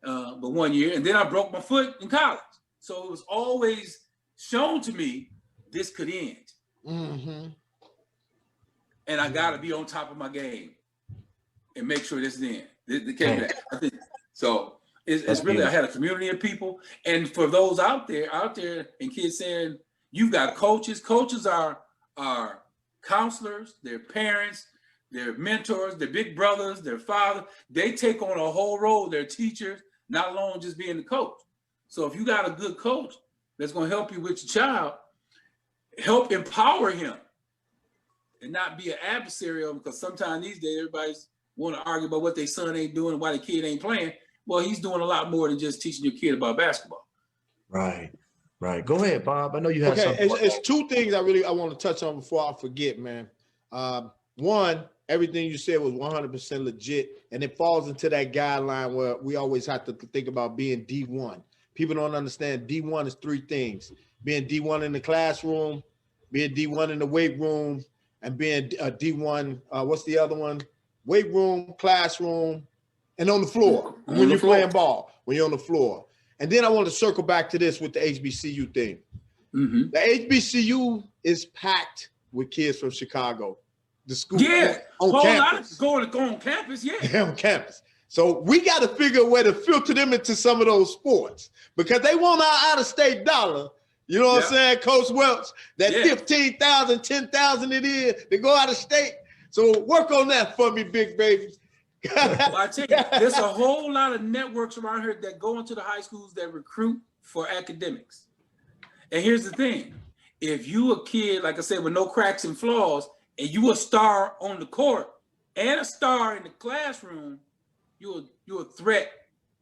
But 1 year, and then I broke my foot in college. So it was always shown to me this could end. Mm-hmm. And I got to be on top of my game and make sure this is end. So it's really, I had a community of people. And for those out there and kids saying, you've got coaches. Coaches are counselors, they're parents, they're mentors, they're big brothers, their father. They take on a whole role. They're teachers, not alone just being the coach. So if you got a good coach that's going to help you with your child, help empower him and not be an adversary of him, because sometimes these days everybody's want to argue about what their son ain't doing and why the kid ain't playing. Well, he's doing a lot more than just teaching your kid about basketball. Right. Go ahead, Bob. I know you have something. It's 2 things I want to touch on before I forget, man. One, everything you said was 100% legit, and it falls into that guideline where we always have to think about being D1. People don't understand D1 is 3 things: being D1 in the classroom, being D1 in the weight room, and being D1. What's the other one? Weight room, classroom, and on the floor when you're playing ball. When you're on the floor. And then I want to circle back to this with the HBCU thing. Mm-hmm. The HBCU is packed with kids from Chicago. The school on campus. Go on campus, yeah, on campus. So we got to figure a way to filter them into some of those sports because they want our out-of-state dollar. You know what I'm saying, Coach Welch? That 15,000, 10,000 it is to go out of state. So work on that for me, big baby. Well, I tell you, there's a whole lot of networks around here that go into the high schools that recruit for academics. And here's the thing. If you a kid, like I said, with no cracks and flaws, and you a star on the court and a star in the classroom, you're a threat.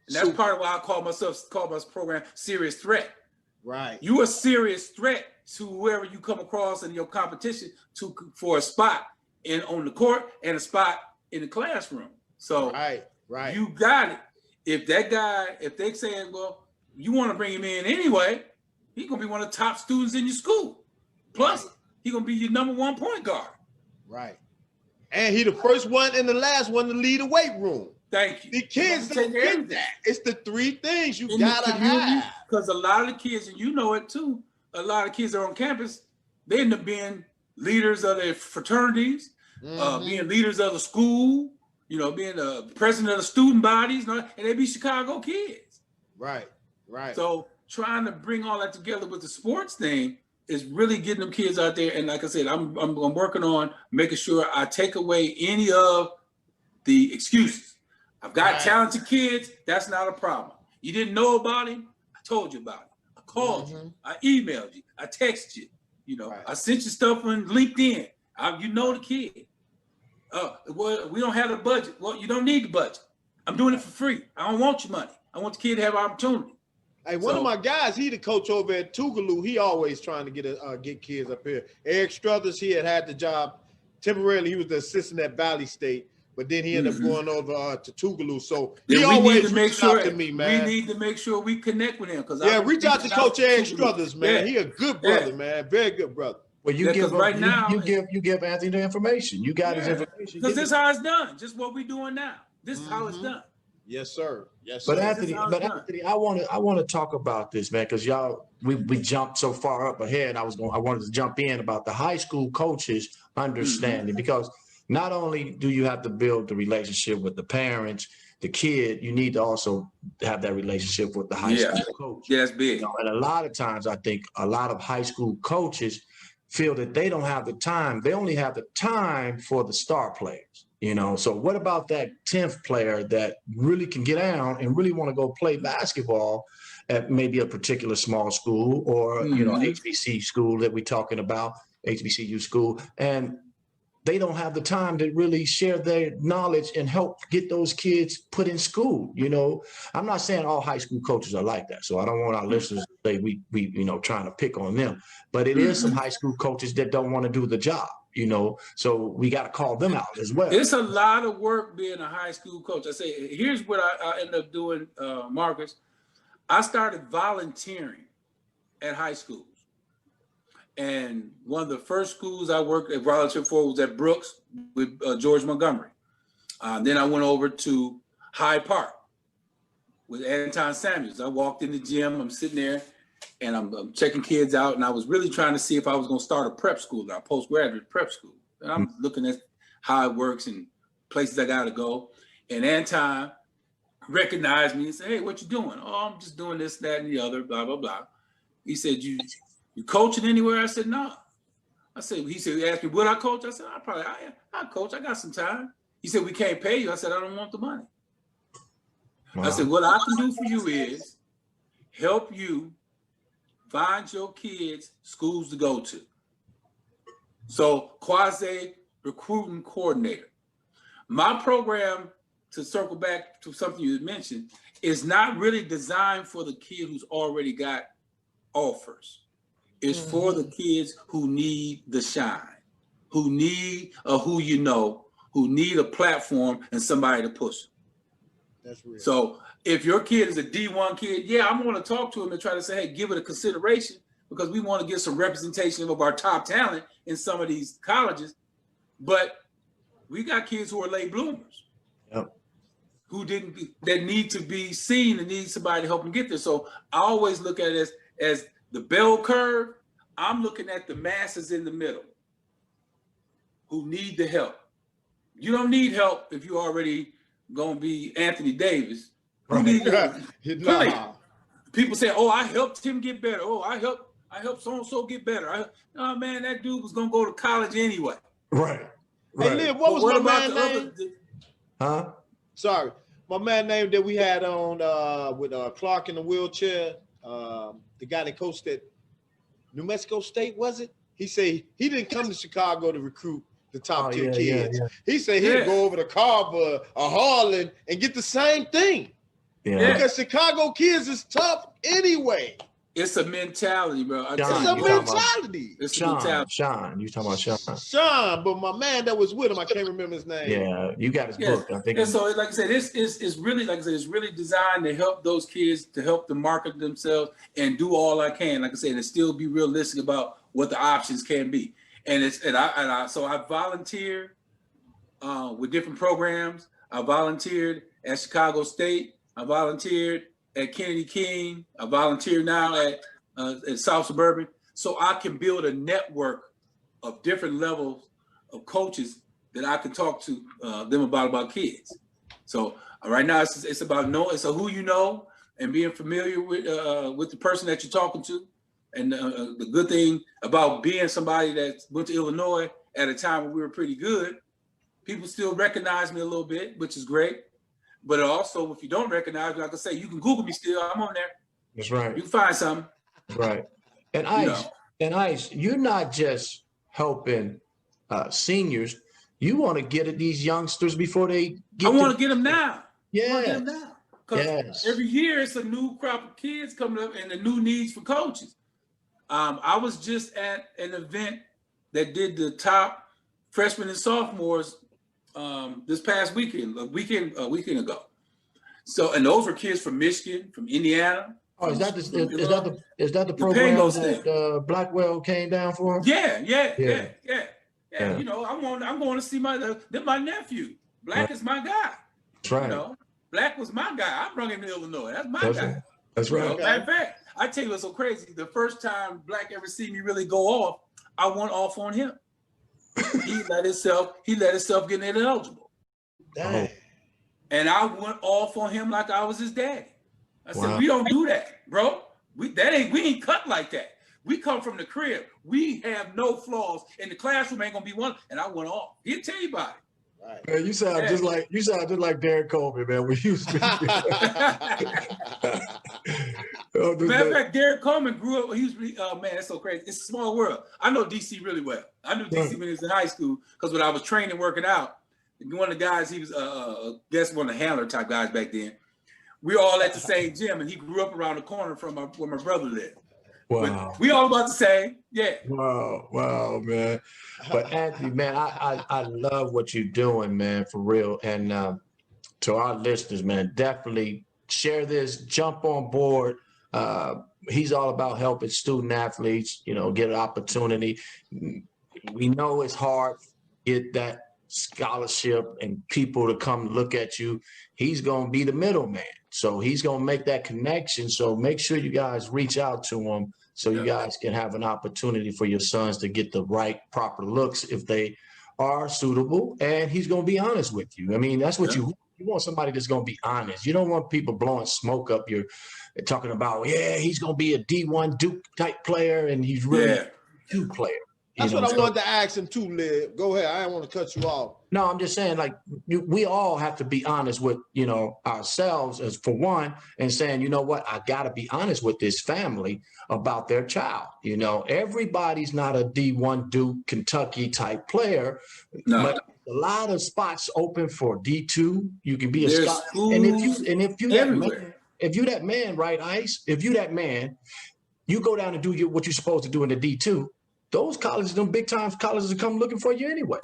And that's part of why I call my program Serious Threat. Right. You're a serious threat to whoever you come across in your competition for a spot on the court and a spot in the classroom. So right. You got it. If they saying, well, you want to bring him in anyway, he's gonna be one of the top students in your school. Plus, he's gonna be your #1 point guard. Right. And he the first one and the last one to lead the weight room. Thank you. The kids don't get that. It's the 3 things you gotta have. Because a lot of the kids, and you know it too, a lot of kids that are on campus, they end up being leaders of their fraternities, being leaders of the school, being the president of the student bodies, and they be Chicago kids. Right. So trying to bring all that together with the sports thing is really getting them kids out there. And like I said, I'm working on making sure I take away any of the excuses. I've got talented kids. That's not a problem. You didn't know about him. I told you about it. I called you. I emailed you. I texted you. I sent you stuff on LinkedIn. You know the kid. Well, we don't have the budget. Well, you don't need the budget. I'm doing it for free. I don't want your money. I want the kid to have opportunity. Hey, one of my guys, he the coach over at Tougaloo. He always trying to get kids up here. Eric Struthers, he had the job temporarily. He was the assistant at Valley State, but then he ended up going over to Tougaloo. So he always reached out to me, man. We need to make sure we connect with him. Reach out to Coach Eric Struthers, man. He a good brother, man. Very good brother. Well, you give Anthony the information. You got his information. Because this is how it's done. Just what we're doing now. This is how it's done. Yes, sir. But Anthony, I want to talk about this, man, because we jumped so far up ahead. I wanted to jump in about the high school coaches understanding, because not only do you have to build the relationship with the parents, the kid, you need to also have that relationship with the high school coach. Yeah, that's big. And a lot of times, I think a lot of high school coaches feel that they don't have the time. They only have the time for the star players. So what about that 10th player that really can get down and really want to go play basketball at maybe a particular small school or, HBC school that we're talking about, HBCU school, and they don't have the time to really share their knowledge and help get those kids put in school. I'm not saying all high school coaches are like that. So I don't want our listeners to say we trying to pick on them, but it is some high school coaches that don't want to do the job. So we got to call them out as well. It's a lot of work being a high school coach. I say, here's what I ended up doing, Marcus. I started volunteering at high schools. And one of the first schools I worked at volunteer for was at Brooks with George Montgomery. Then I went over to Hyde Park with Anton Samuels. I walked in the gym, I'm sitting there, and I'm checking kids out, and I was really trying to see if I was going to start a prep school, a postgraduate prep school. And I'm looking at how it works and places I got to go. And Anton recognized me and said, "Hey, what you doing?" "Oh, I'm just doing this, that, and the other, blah, blah, blah." He said, You coaching anywhere?" I said, "No." He asked me, "Would I coach?" I said, "I coach. I got some time." He said, "We can't pay you." I said, "I don't want the money." Wow. I said, "What I can do for you is help you find your kids schools to go to." So quasi recruiting coordinator. My program, to circle back to something you had mentioned, is not really designed for the kid who's already got offers. It's for the kids who need the shine, who need who need a platform and somebody to push them. That's real. So if your kid is a D1 kid, I'm going to talk to him and try to say, "Hey, give it a consideration, because we want to get some representation of our top talent in some of these colleges." But we got kids who are late bloomers, that need to be seen and need somebody to help them get there. So I always look at it as the bell curve. I'm looking at the masses in the middle who need the help. You don't need help if you're already going to be Anthony Davis. Who needs help? People say, "Oh, I helped him get better. Oh, I helped so-and-so get better." Oh, man, that dude was going to go to college anyway. Right. Hey, Liv, what was my man name? Huh? Sorry. My man name that we had on with Clark in the wheelchair, the guy that coached at New Mexico State, was it? He said he didn't come to Chicago to recruit. the top 10 yeah, kids. yeah. He said he'd go over to Carver or Harlan and get the same thing. Yeah. Because Chicago kids is tough anyway. It's a mentality, bro. It's a mentality. It's a mentality. Sean, you talking about Sean? Sean, but my man that was with him, I can't remember his name. Yeah, you got his book. I think. And so, like I said, it's really, like I said, it's really designed to help those kids, to help them market themselves and do all I can, like I said, and still be realistic about what the options can be. And so I volunteered with different programs. I volunteered at Chicago State. I volunteered at Kennedy King. I volunteer now at South Suburban, so I can build a network of different levels of coaches that I can talk to them about kids. So right now it's about it's who you know and being familiar with the person that you're talking to. And the good thing about being somebody that went to Illinois at a time when we were pretty good, people still recognize me a little bit, which is great. But also, if you don't recognize me, like I say, you can Google me still. I'm on there. That's right. You can find something. That's right. And Ice, you're not just helping seniors. You want to get at these youngsters before they get. I want to get them now. Yeah. Because every year it's a new crop of kids coming up and the new needs for coaches. I was just at an event that did the top freshmen and sophomores this past weekend, a weekend ago. So, and those were kids from Michigan, from Indiana. Oh, is that the program that Blackwell came down for? Yeah. You know, I'm going to see my nephew. Black is my guy. That's right. You know, Black was my guy. I brought him to Illinois. That's my guy. Right. That's right. Matter of fact, I tell you what's so crazy. The first time Black ever see me really go off, I went off on him. He let himself get ineligible. Dang. And I went off on him like I was his daddy. I said, Wow. we don't do that, bro. We ain't cut like that. We come from the crib. We have no flaws. In the classroom ain't gonna be one. And I went off. He'll tell you about it. Right. Man, you sound just like Derek Colby, man. When you speak. Matter of fact, Derek Coleman grew up. He was man, that's so crazy. It's a small world. I know DC really well. I knew DC when he was in high school because when I was training, working out, one of the guys, he was guess one of the handler type guys back then. We were all at the same gym, and he grew up around the corner from where my brother lived. Wow. But we all about the same. Yeah. Wow, man. But Anthony, man, I love what you're doing, man, for real. And to our listeners, man, definitely share this, jump on board. He's all about helping student athletes, get an opportunity. We know it's hard to get that scholarship and people to come look at you. He's going to be the middleman. So he's going to make that connection. So make sure you guys reach out to him so you guys can have an opportunity for your sons to get the right, proper looks if they are suitable. And he's going to be honest with you. I mean, that's what you want, somebody that's going to be honest. You don't want people blowing smoke up your talking about, he's going to be a D1 Duke type player and he's really a Duke player. That's what I wanted to ask him too, Liv. Go ahead. I didn't want to cut you off. No, I'm just saying, like, we all have to be honest with, ourselves as for one, and saying, you know what, I got to be honest with this family about their child. Everybody's not a D1 Duke, Kentucky type player, but a lot of spots open for D2. You can be a scholar. And if you that man, right, Ice? If you that man, you go down and do what you're supposed to do in the D2. Those colleges, them big time colleges, will come looking for you anyway.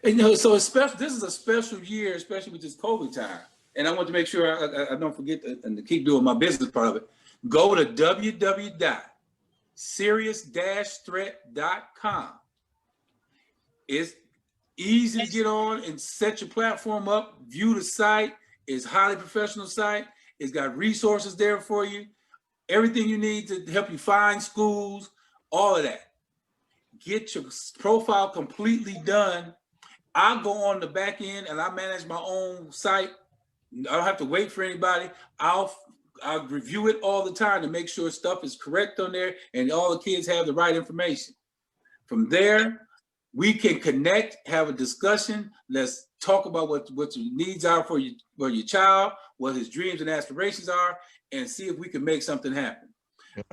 And so especially this is a special year, especially with this COVID time. And I want to make sure I don't forget to keep doing my business part of it. Go to www.serious-threat.com. It's easy to get on and set your platform up, view the site. It's a highly professional site. It's got resources there for you. Everything you need to help you find schools, all of that. Get your profile completely done. I go on the back end and I manage my own site. I don't have to wait for anybody. I'll review it all the time to make sure stuff is correct on there and all the kids have the right information. From there, we can connect, have a discussion. Let's talk about what your needs are for your child, what his dreams and aspirations are, and see if we can make something happen.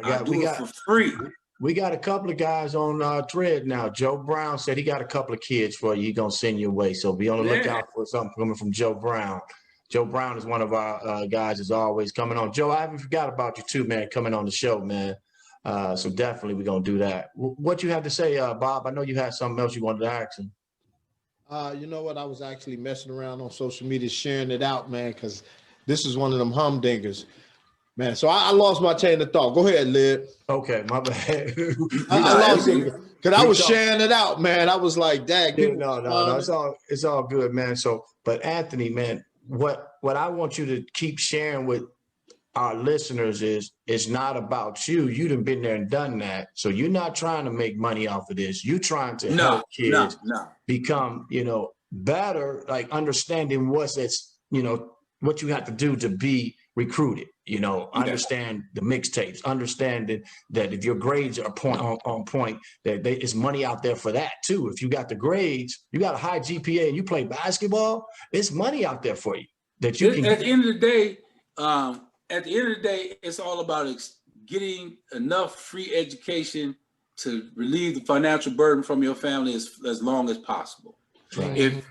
I do it for free. We got a couple of guys on thread now. Joe Brown said he got a couple of kids for you. He's going to send your way. So be on the lookout for something coming from Joe Brown. Joe Brown is one of our guys that's always coming on. Joe, I haven't forgot about you too, man, coming on the show, man. So definitely we're going to do that. What you have to say, Bob? I know you had something else you wanted to ask him. You know what? I was actually messing around on social media, sharing it out, man, because this is one of them humdingers. Man, so I lost my chain of thought. Go ahead, Lib. Okay, my bad. I lost it because I was sharing it out, man. I was like, dang. Yeah, no, it's all good, man. So, but Anthony, man, what I want you to keep sharing with our listeners is it's not about you. You done been there and done that. So you're not trying to make money off of this. You're trying to help kids become, better, like understanding what you have to do to be recruited, understand the mixtapes, understand that if your grades are on point, that there's money out there for that too. If you got the grades, you got a high GPA and you play basketball, it's money out there for you that you can. At the end of the day, it's all about getting enough free education to relieve the financial burden from your family as long as possible. Right.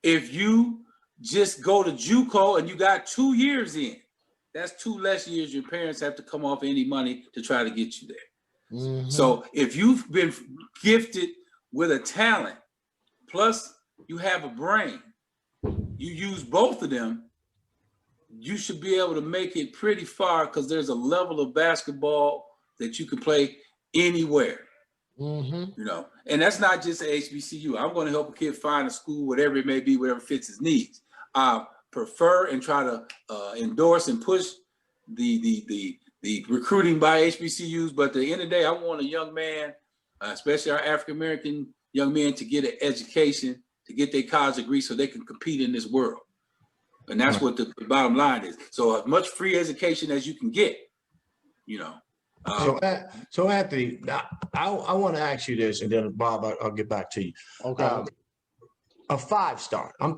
If you just go to JUCO and you got 2 years in, that's 2 less years your parents have to come off any money to try to get you there. Mm-hmm. So if you've been gifted with a talent, plus you have a brain, you use both of them, you should be able to make it pretty far because there's a level of basketball that you can play anywhere. Mm-hmm. And that's not just at HBCU. I'm going to help a kid find a school, whatever it may be, whatever fits his needs. I prefer and try to endorse and push the recruiting by HBCUs, but at the end of the day, I want a young man, especially our African-American young men, to get an education, to get their college degree so they can compete in this world. And that's what the bottom line is. So as much free education as you can get, So Anthony, I want to ask you this, and then Bob, I'll get back to you. Okay. A 5-star. I'm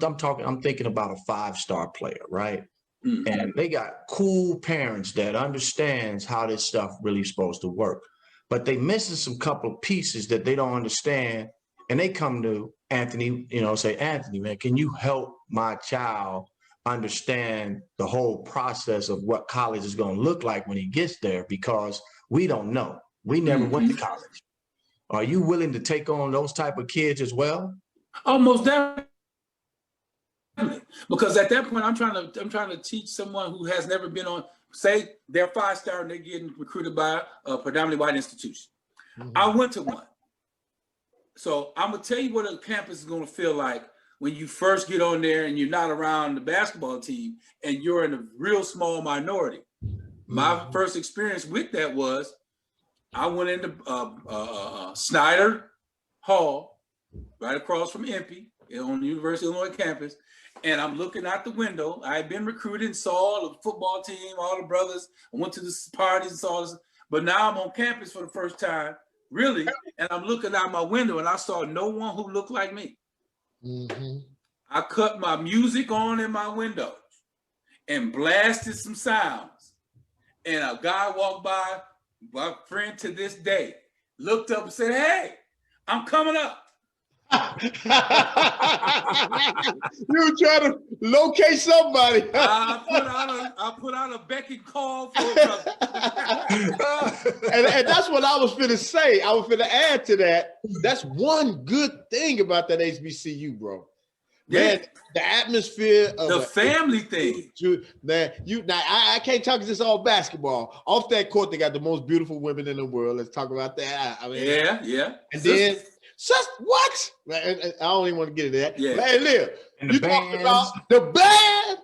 thinking about a 5-star player, right? Mm-hmm. And they got cool parents that understands how this stuff really is supposed to work, but they missing some couple of pieces that they don't understand, and they come to Anthony, say, Anthony, man, can you help my child understand the whole process of what college is going to look like when he gets there, because we don't know. We never went to college. Are you willing to take on those type of kids as well? Almost definitely. Because at that point, I'm trying to teach someone who has never been on, say they're 5-star and they're getting recruited by a predominantly white institution. Mm-hmm. I went to one. So I'm going to tell you what a campus is going to feel like when you first get on there and you're not around the basketball team and you're in a real small minority. My first experience with that was I went into Snyder Hall, right across from Impey on the University of Illinois campus, and I'm looking out the window. I had been recruited and saw the football team, all the brothers. I went to the parties and saw this, but now I'm on campus for the first time, really, and I'm looking out my window and I saw no one who looked like me. Mm-hmm. I cut my music on in my window and blasted some sounds. And a guy walked by, my friend to this day, looked up and said, "Hey, I'm coming up." You were trying to locate somebody. I put out a beck and call for a brother. and that's what I was finna say. I was finna add to that. That's one good thing about that HBCU, bro. Man, the atmosphere of the family thing. Man, I can't talk this all basketball. Off that court, they got the most beautiful women in the world. Let's talk about that. I mean, yeah. And then what? I don't even want to get into that. Yeah. Hey, Liv, you talking about the band?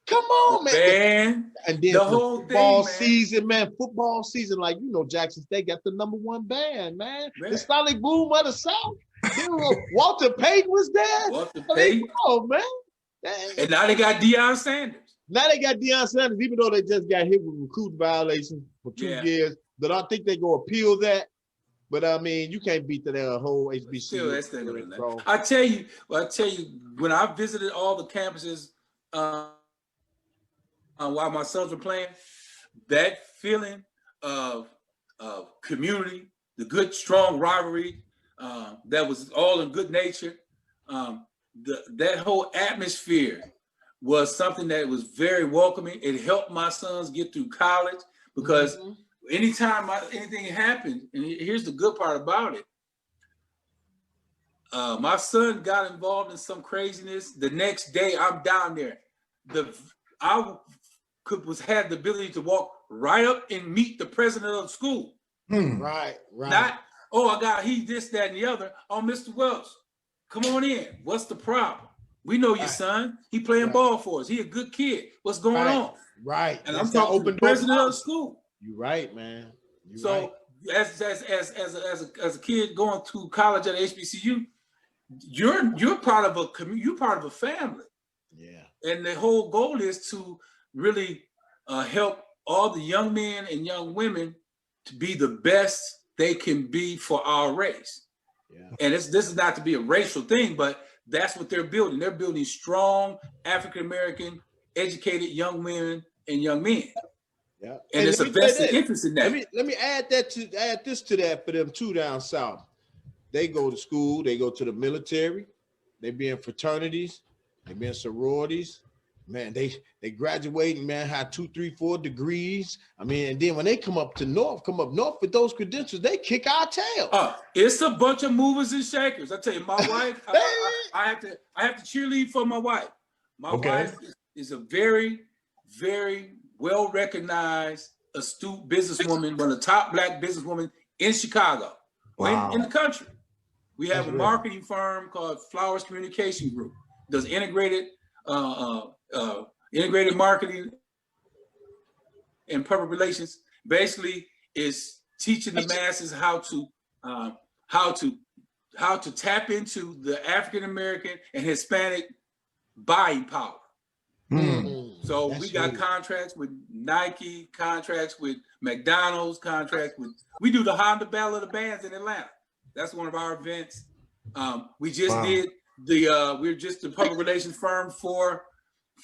Come on, man. Band. And then the whole football thing, season, man. Football season, like Jackson State got the #1 band, man. The Sonic Boom of the South. Walter Payton was there. Walter Payton. Oh, man. And now they got Deion Sanders. Even though they just got hit with recruit violations for 2 years. But I think they go appeal that. But I mean, you can't beat that whole HBCU. Still, that's not I tell you, when I visited all the campuses while my sons were playing, that feeling of community, the good, strong rivalry that was all in good nature. That whole atmosphere was something that was very welcoming. It helped my sons get through college because anytime anything happened, and here's the good part about it, my son got involved in some craziness. The next day, I'm down there. I had the ability to walk right up and meet the president of the school. Right. Not, he this, that, and the other. Oh, Mr. Welch, come on in. What's the problem? We know your son. He playing ball for us. He a good kid. What's going on? Right. And I'm talking to the president of the school. You're right, man. As a kid going to college at HBCU, you're part of a family. Yeah. And the whole goal is to really help all the young men and young women to be the best they can be for our race. Yeah. And this is not to be a racial thing, but that's what they're building. They're building strong African-American, educated young women and young men. Yeah. And it's a vested interest in that. Let me add this to that for them too down south. They go to school, they go to the military, they be in fraternities, they be in sororities. Man, they graduating, man, have 2, 3, 4 degrees. I mean, and then when they come up north with those credentials, they kick our tail. It's a bunch of movers and shakers. I tell you, my wife, I have to cheerlead for my wife. My wife is a very, very well-recognized, astute businesswoman, one of the top Black businesswomen in Chicago, in the country. We have a marketing firm called Flowers Communication Group. Does integrated marketing and public relations. Basically, is teaching the masses how to tap into the African American and Hispanic buying power. So we got contracts with Nike, contracts with McDonald's, we do the Honda Battle of the Bands in Atlanta. That's one of our events. We just did we're just the public relations firm for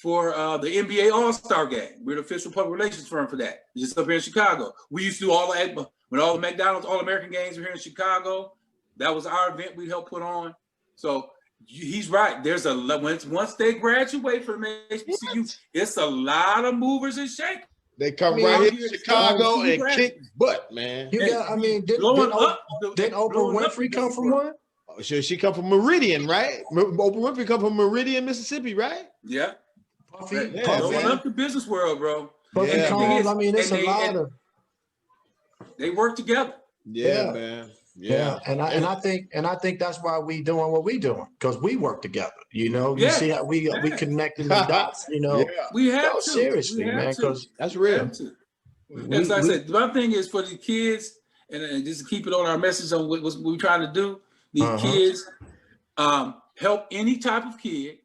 the NBA All-Star Game. We're the official public relations firm for that. Just up here in Chicago. We used to do when all the McDonald's All-American games were here in Chicago. That was our event we helped put on. So he's right. There's once they graduate from HBCU, it's a lot of movers and shakers. They come right here to Chicago and kick butt, man. Didn't Oprah Winfrey come from one? She come from Meridian, right? Oprah Winfrey come from Meridian, Mississippi, right? Yeah. Puffy. Going up the business world, bro. Puffy Combs, I mean, it's a lot of. They work together. Yeah, man. Yeah. And I think that's why we doing what we doing, because we work together. You know, you see how we connecting the dots. You know, we have to seriously, man, because that's real. As I said, my thing is for the kids, and just to keep it on our message on what we're trying to do. These kids help any type of kid.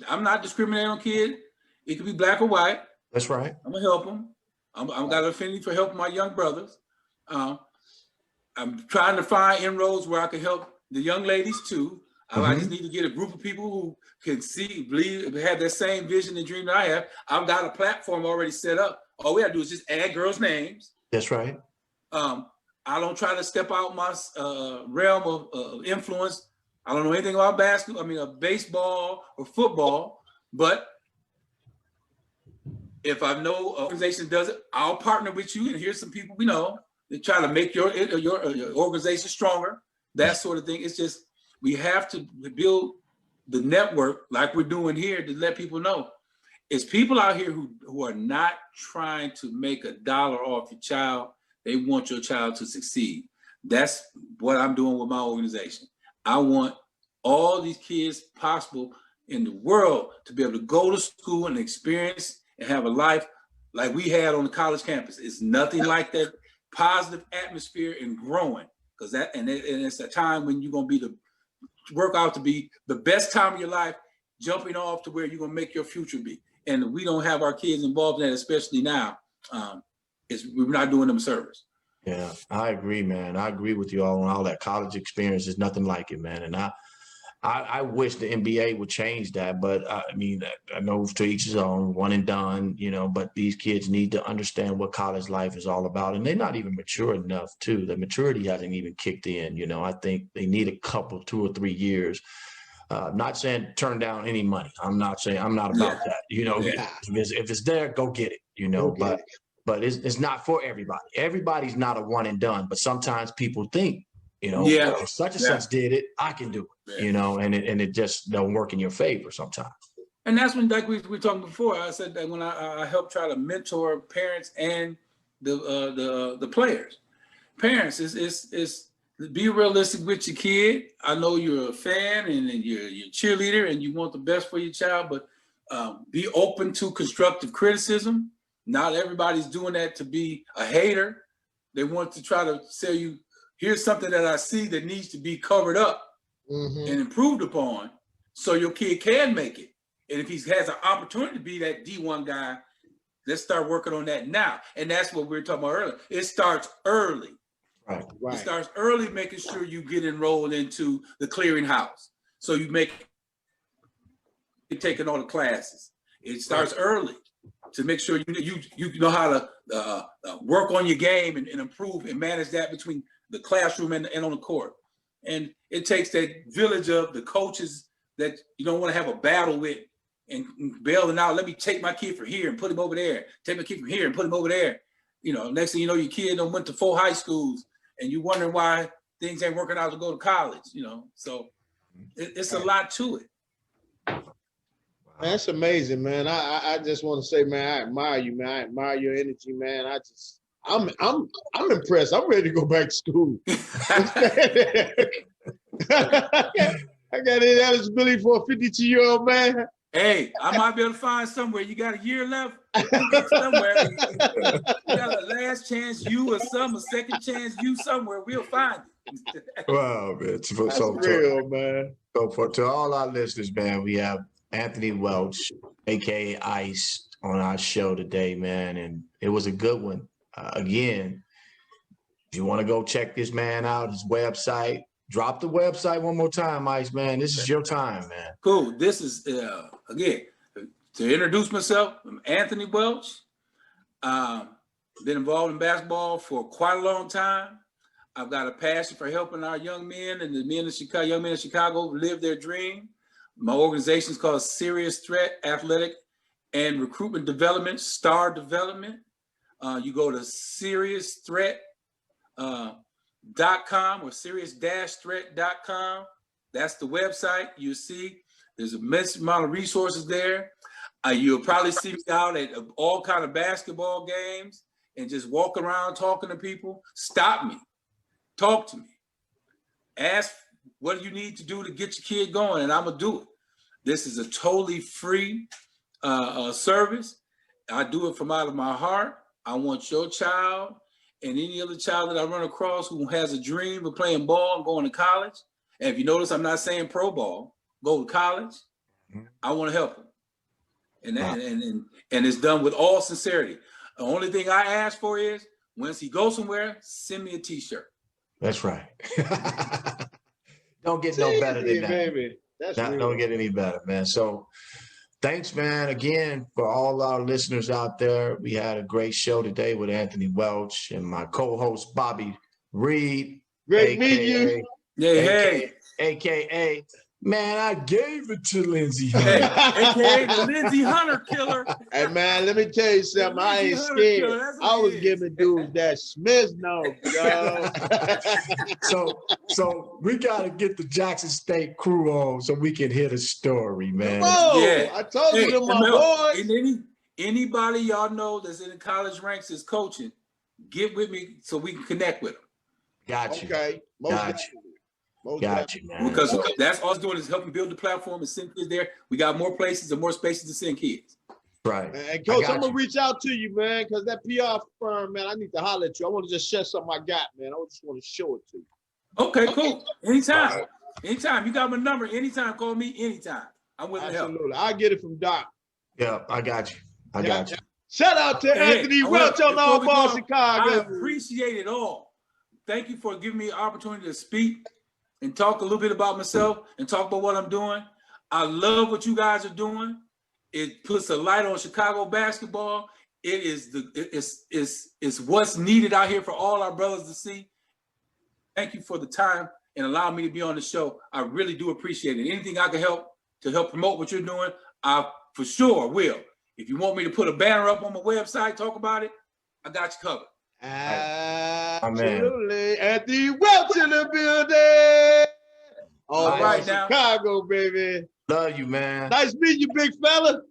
I'm not discriminating on kids. It could be Black or white. That's right. I'm gonna help them. I've got an affinity for helping my young brothers. I'm trying to find inroads where I can help the young ladies too. I just need to get a group of people who can see, believe, have that same vision and dream that I have. I've got a platform already set up. All we have to do is just add girls' names. That's right. I don't try to step out my realm of influence. I don't know anything about baseball or football, but if I know an organization does it, I'll partner with you. And here's some people we know that try to make your organization stronger, that sort of thing. It's just, we have to build the network like we're doing here to let people know. It's people out here who are not trying to make $1 off your child. They want your child to succeed. That's what I'm doing with my organization. I want all these kids possible in the world to be able to go to school and experience and have a life like we had on the college campus. It's nothing like that positive atmosphere and growing, because it's a time when you're gonna work out to be the best time of your life, jumping off to where you're gonna make your future be. And we don't have our kids involved in that, especially now. We're not doing them a service. Yeah, I agree, man. I agree with you all on all that college experience. There's nothing like it, man. And I wish the NBA would change that, but I mean, I know to each his own, one and done, but these kids need to understand what college life is all about. And they're not even mature enough, too. The maturity hasn't even kicked in. I think they need a couple, 2 or 3 years. Not saying turn down any money. I'm not about that. If it's there, go get it, but it's not for everybody. Everybody's not a one and done, but sometimes people think, if such and such did it, I can do it, and it just don't work in your favor sometimes. And that's when, like we were talking before, I said that when I help try to mentor parents and the players. Parents, is be realistic with your kid. I know you're a fan and you're a cheerleader and you want the best for your child, but be open to constructive criticism. Not everybody's doing that to be a hater. They want to try to sell you, here's something that I see that needs to be covered up and improved upon so your kid can make it. And if he has an opportunity to be that D1 guy, let's start working on that now. And that's what we were talking about earlier. It starts early. Right. It starts early, making sure you get enrolled into the clearinghouse. So you're taking all the classes. It starts early to make sure you know how to work on your game and improve and manage that between the classroom and on the court. And it takes that village of the coaches that you don't want to have a battle with and bailing out. Let me take my kid from here and put him over there. Take my kid from here and put him over there. Next thing you know, your kid went to 4 high schools and you're wondering why things ain't working out to go to college, So it's a lot to it. Man, that's amazing, man. I just want to say, man, I admire you, man. I admire your energy, man. I'm impressed. I'm ready to go back to school. I got an eligibility for a 52-year-old man. Hey, I might be able to find somewhere. You got a year left. Somewhere. You got a last chance you or a second chance you somewhere. We'll find it. Wow, man. That's real, man. So to all our listeners, man, we have Anthony Welch, a.k.a. Ice, on our show today, man. And it was a good one. Again, if you want to go check this man out, his website, drop the website one more time, Ice, man. This is your time, man. Cool. This is, again, to introduce myself, I'm Anthony Welch. Been involved in basketball for quite a long time. I've got a passion for helping our young men and the young men in Chicago live their dream. My organization is called Serious Threat Athletic and Recruitment Development, Star Development. You go to seriousthreat.com or serious-threat.com. That's the website. You see there's a immense amount of resources there. You'll probably see me out at all kind of basketball games and just walk around talking to people. Stop me. Talk to me. Ask what do you need to do to get your kid going, and I'm going to do it. This is a totally free service. I do it from out of my heart. I want your child and any other child that I run across who has a dream of playing ball and going to college. And if you notice, I'm not saying pro ball, go to college. I want to help them. And it's done with all sincerity. The only thing I ask for is once he goes somewhere, send me a t-shirt. That's right. Don't get no better than that. Baby. Don't get any better, man. So thanks, man, again, for all our listeners out there. We had a great show today with Anthony Welch and my co-host, Bobby Reed. Great meeting you. Hey. AKA, man, I gave it to Lindsey Hunter. AKA the Lindsey Hunter killer. Hey, man, let me tell you something. I ain't scared. I was giving dudes that Smith note, yo. So we got to get the Jackson State crew on so we can hear the story, man. Yeah. I told you to my boys. And anybody y'all know that's in the college ranks is coaching, get with me so we can connect with them. Got you. Okay. Got you, man. Because that's all it's doing is helping build the platform and send kids there. We got more places and more spaces to send kids. Right. And Coach, I'm going to reach out to you, man, because that PR firm, man, I need to holler at you. I want to just share something I got, man. I just want to show it to you. Okay, cool. Anytime. Right. Anytime. You got my number. Anytime. Call me anytime. I'm willing to help. Absolutely. I'll get it from Doc. Yeah, I got you. I got you. Shout out to Anthony Welch on All Ball Chicago. I appreciate it all. Thank you for giving me the opportunity to speak. and talk a little bit about myself and talk about what I'm doing. I love what you guys are doing. It puts a light on Chicago basketball. It is what's needed out here for all our brothers to see. Thank you for the time and allowing me to be on the show. I really do appreciate it. Anything I can help to help promote what you're doing, I for sure will. If you want me to put a banner up on my website, talk about it, I got you covered. Absolutely. At the Welch in the building. All right now. Chicago, baby. Love you, man. Nice meeting you, big fella.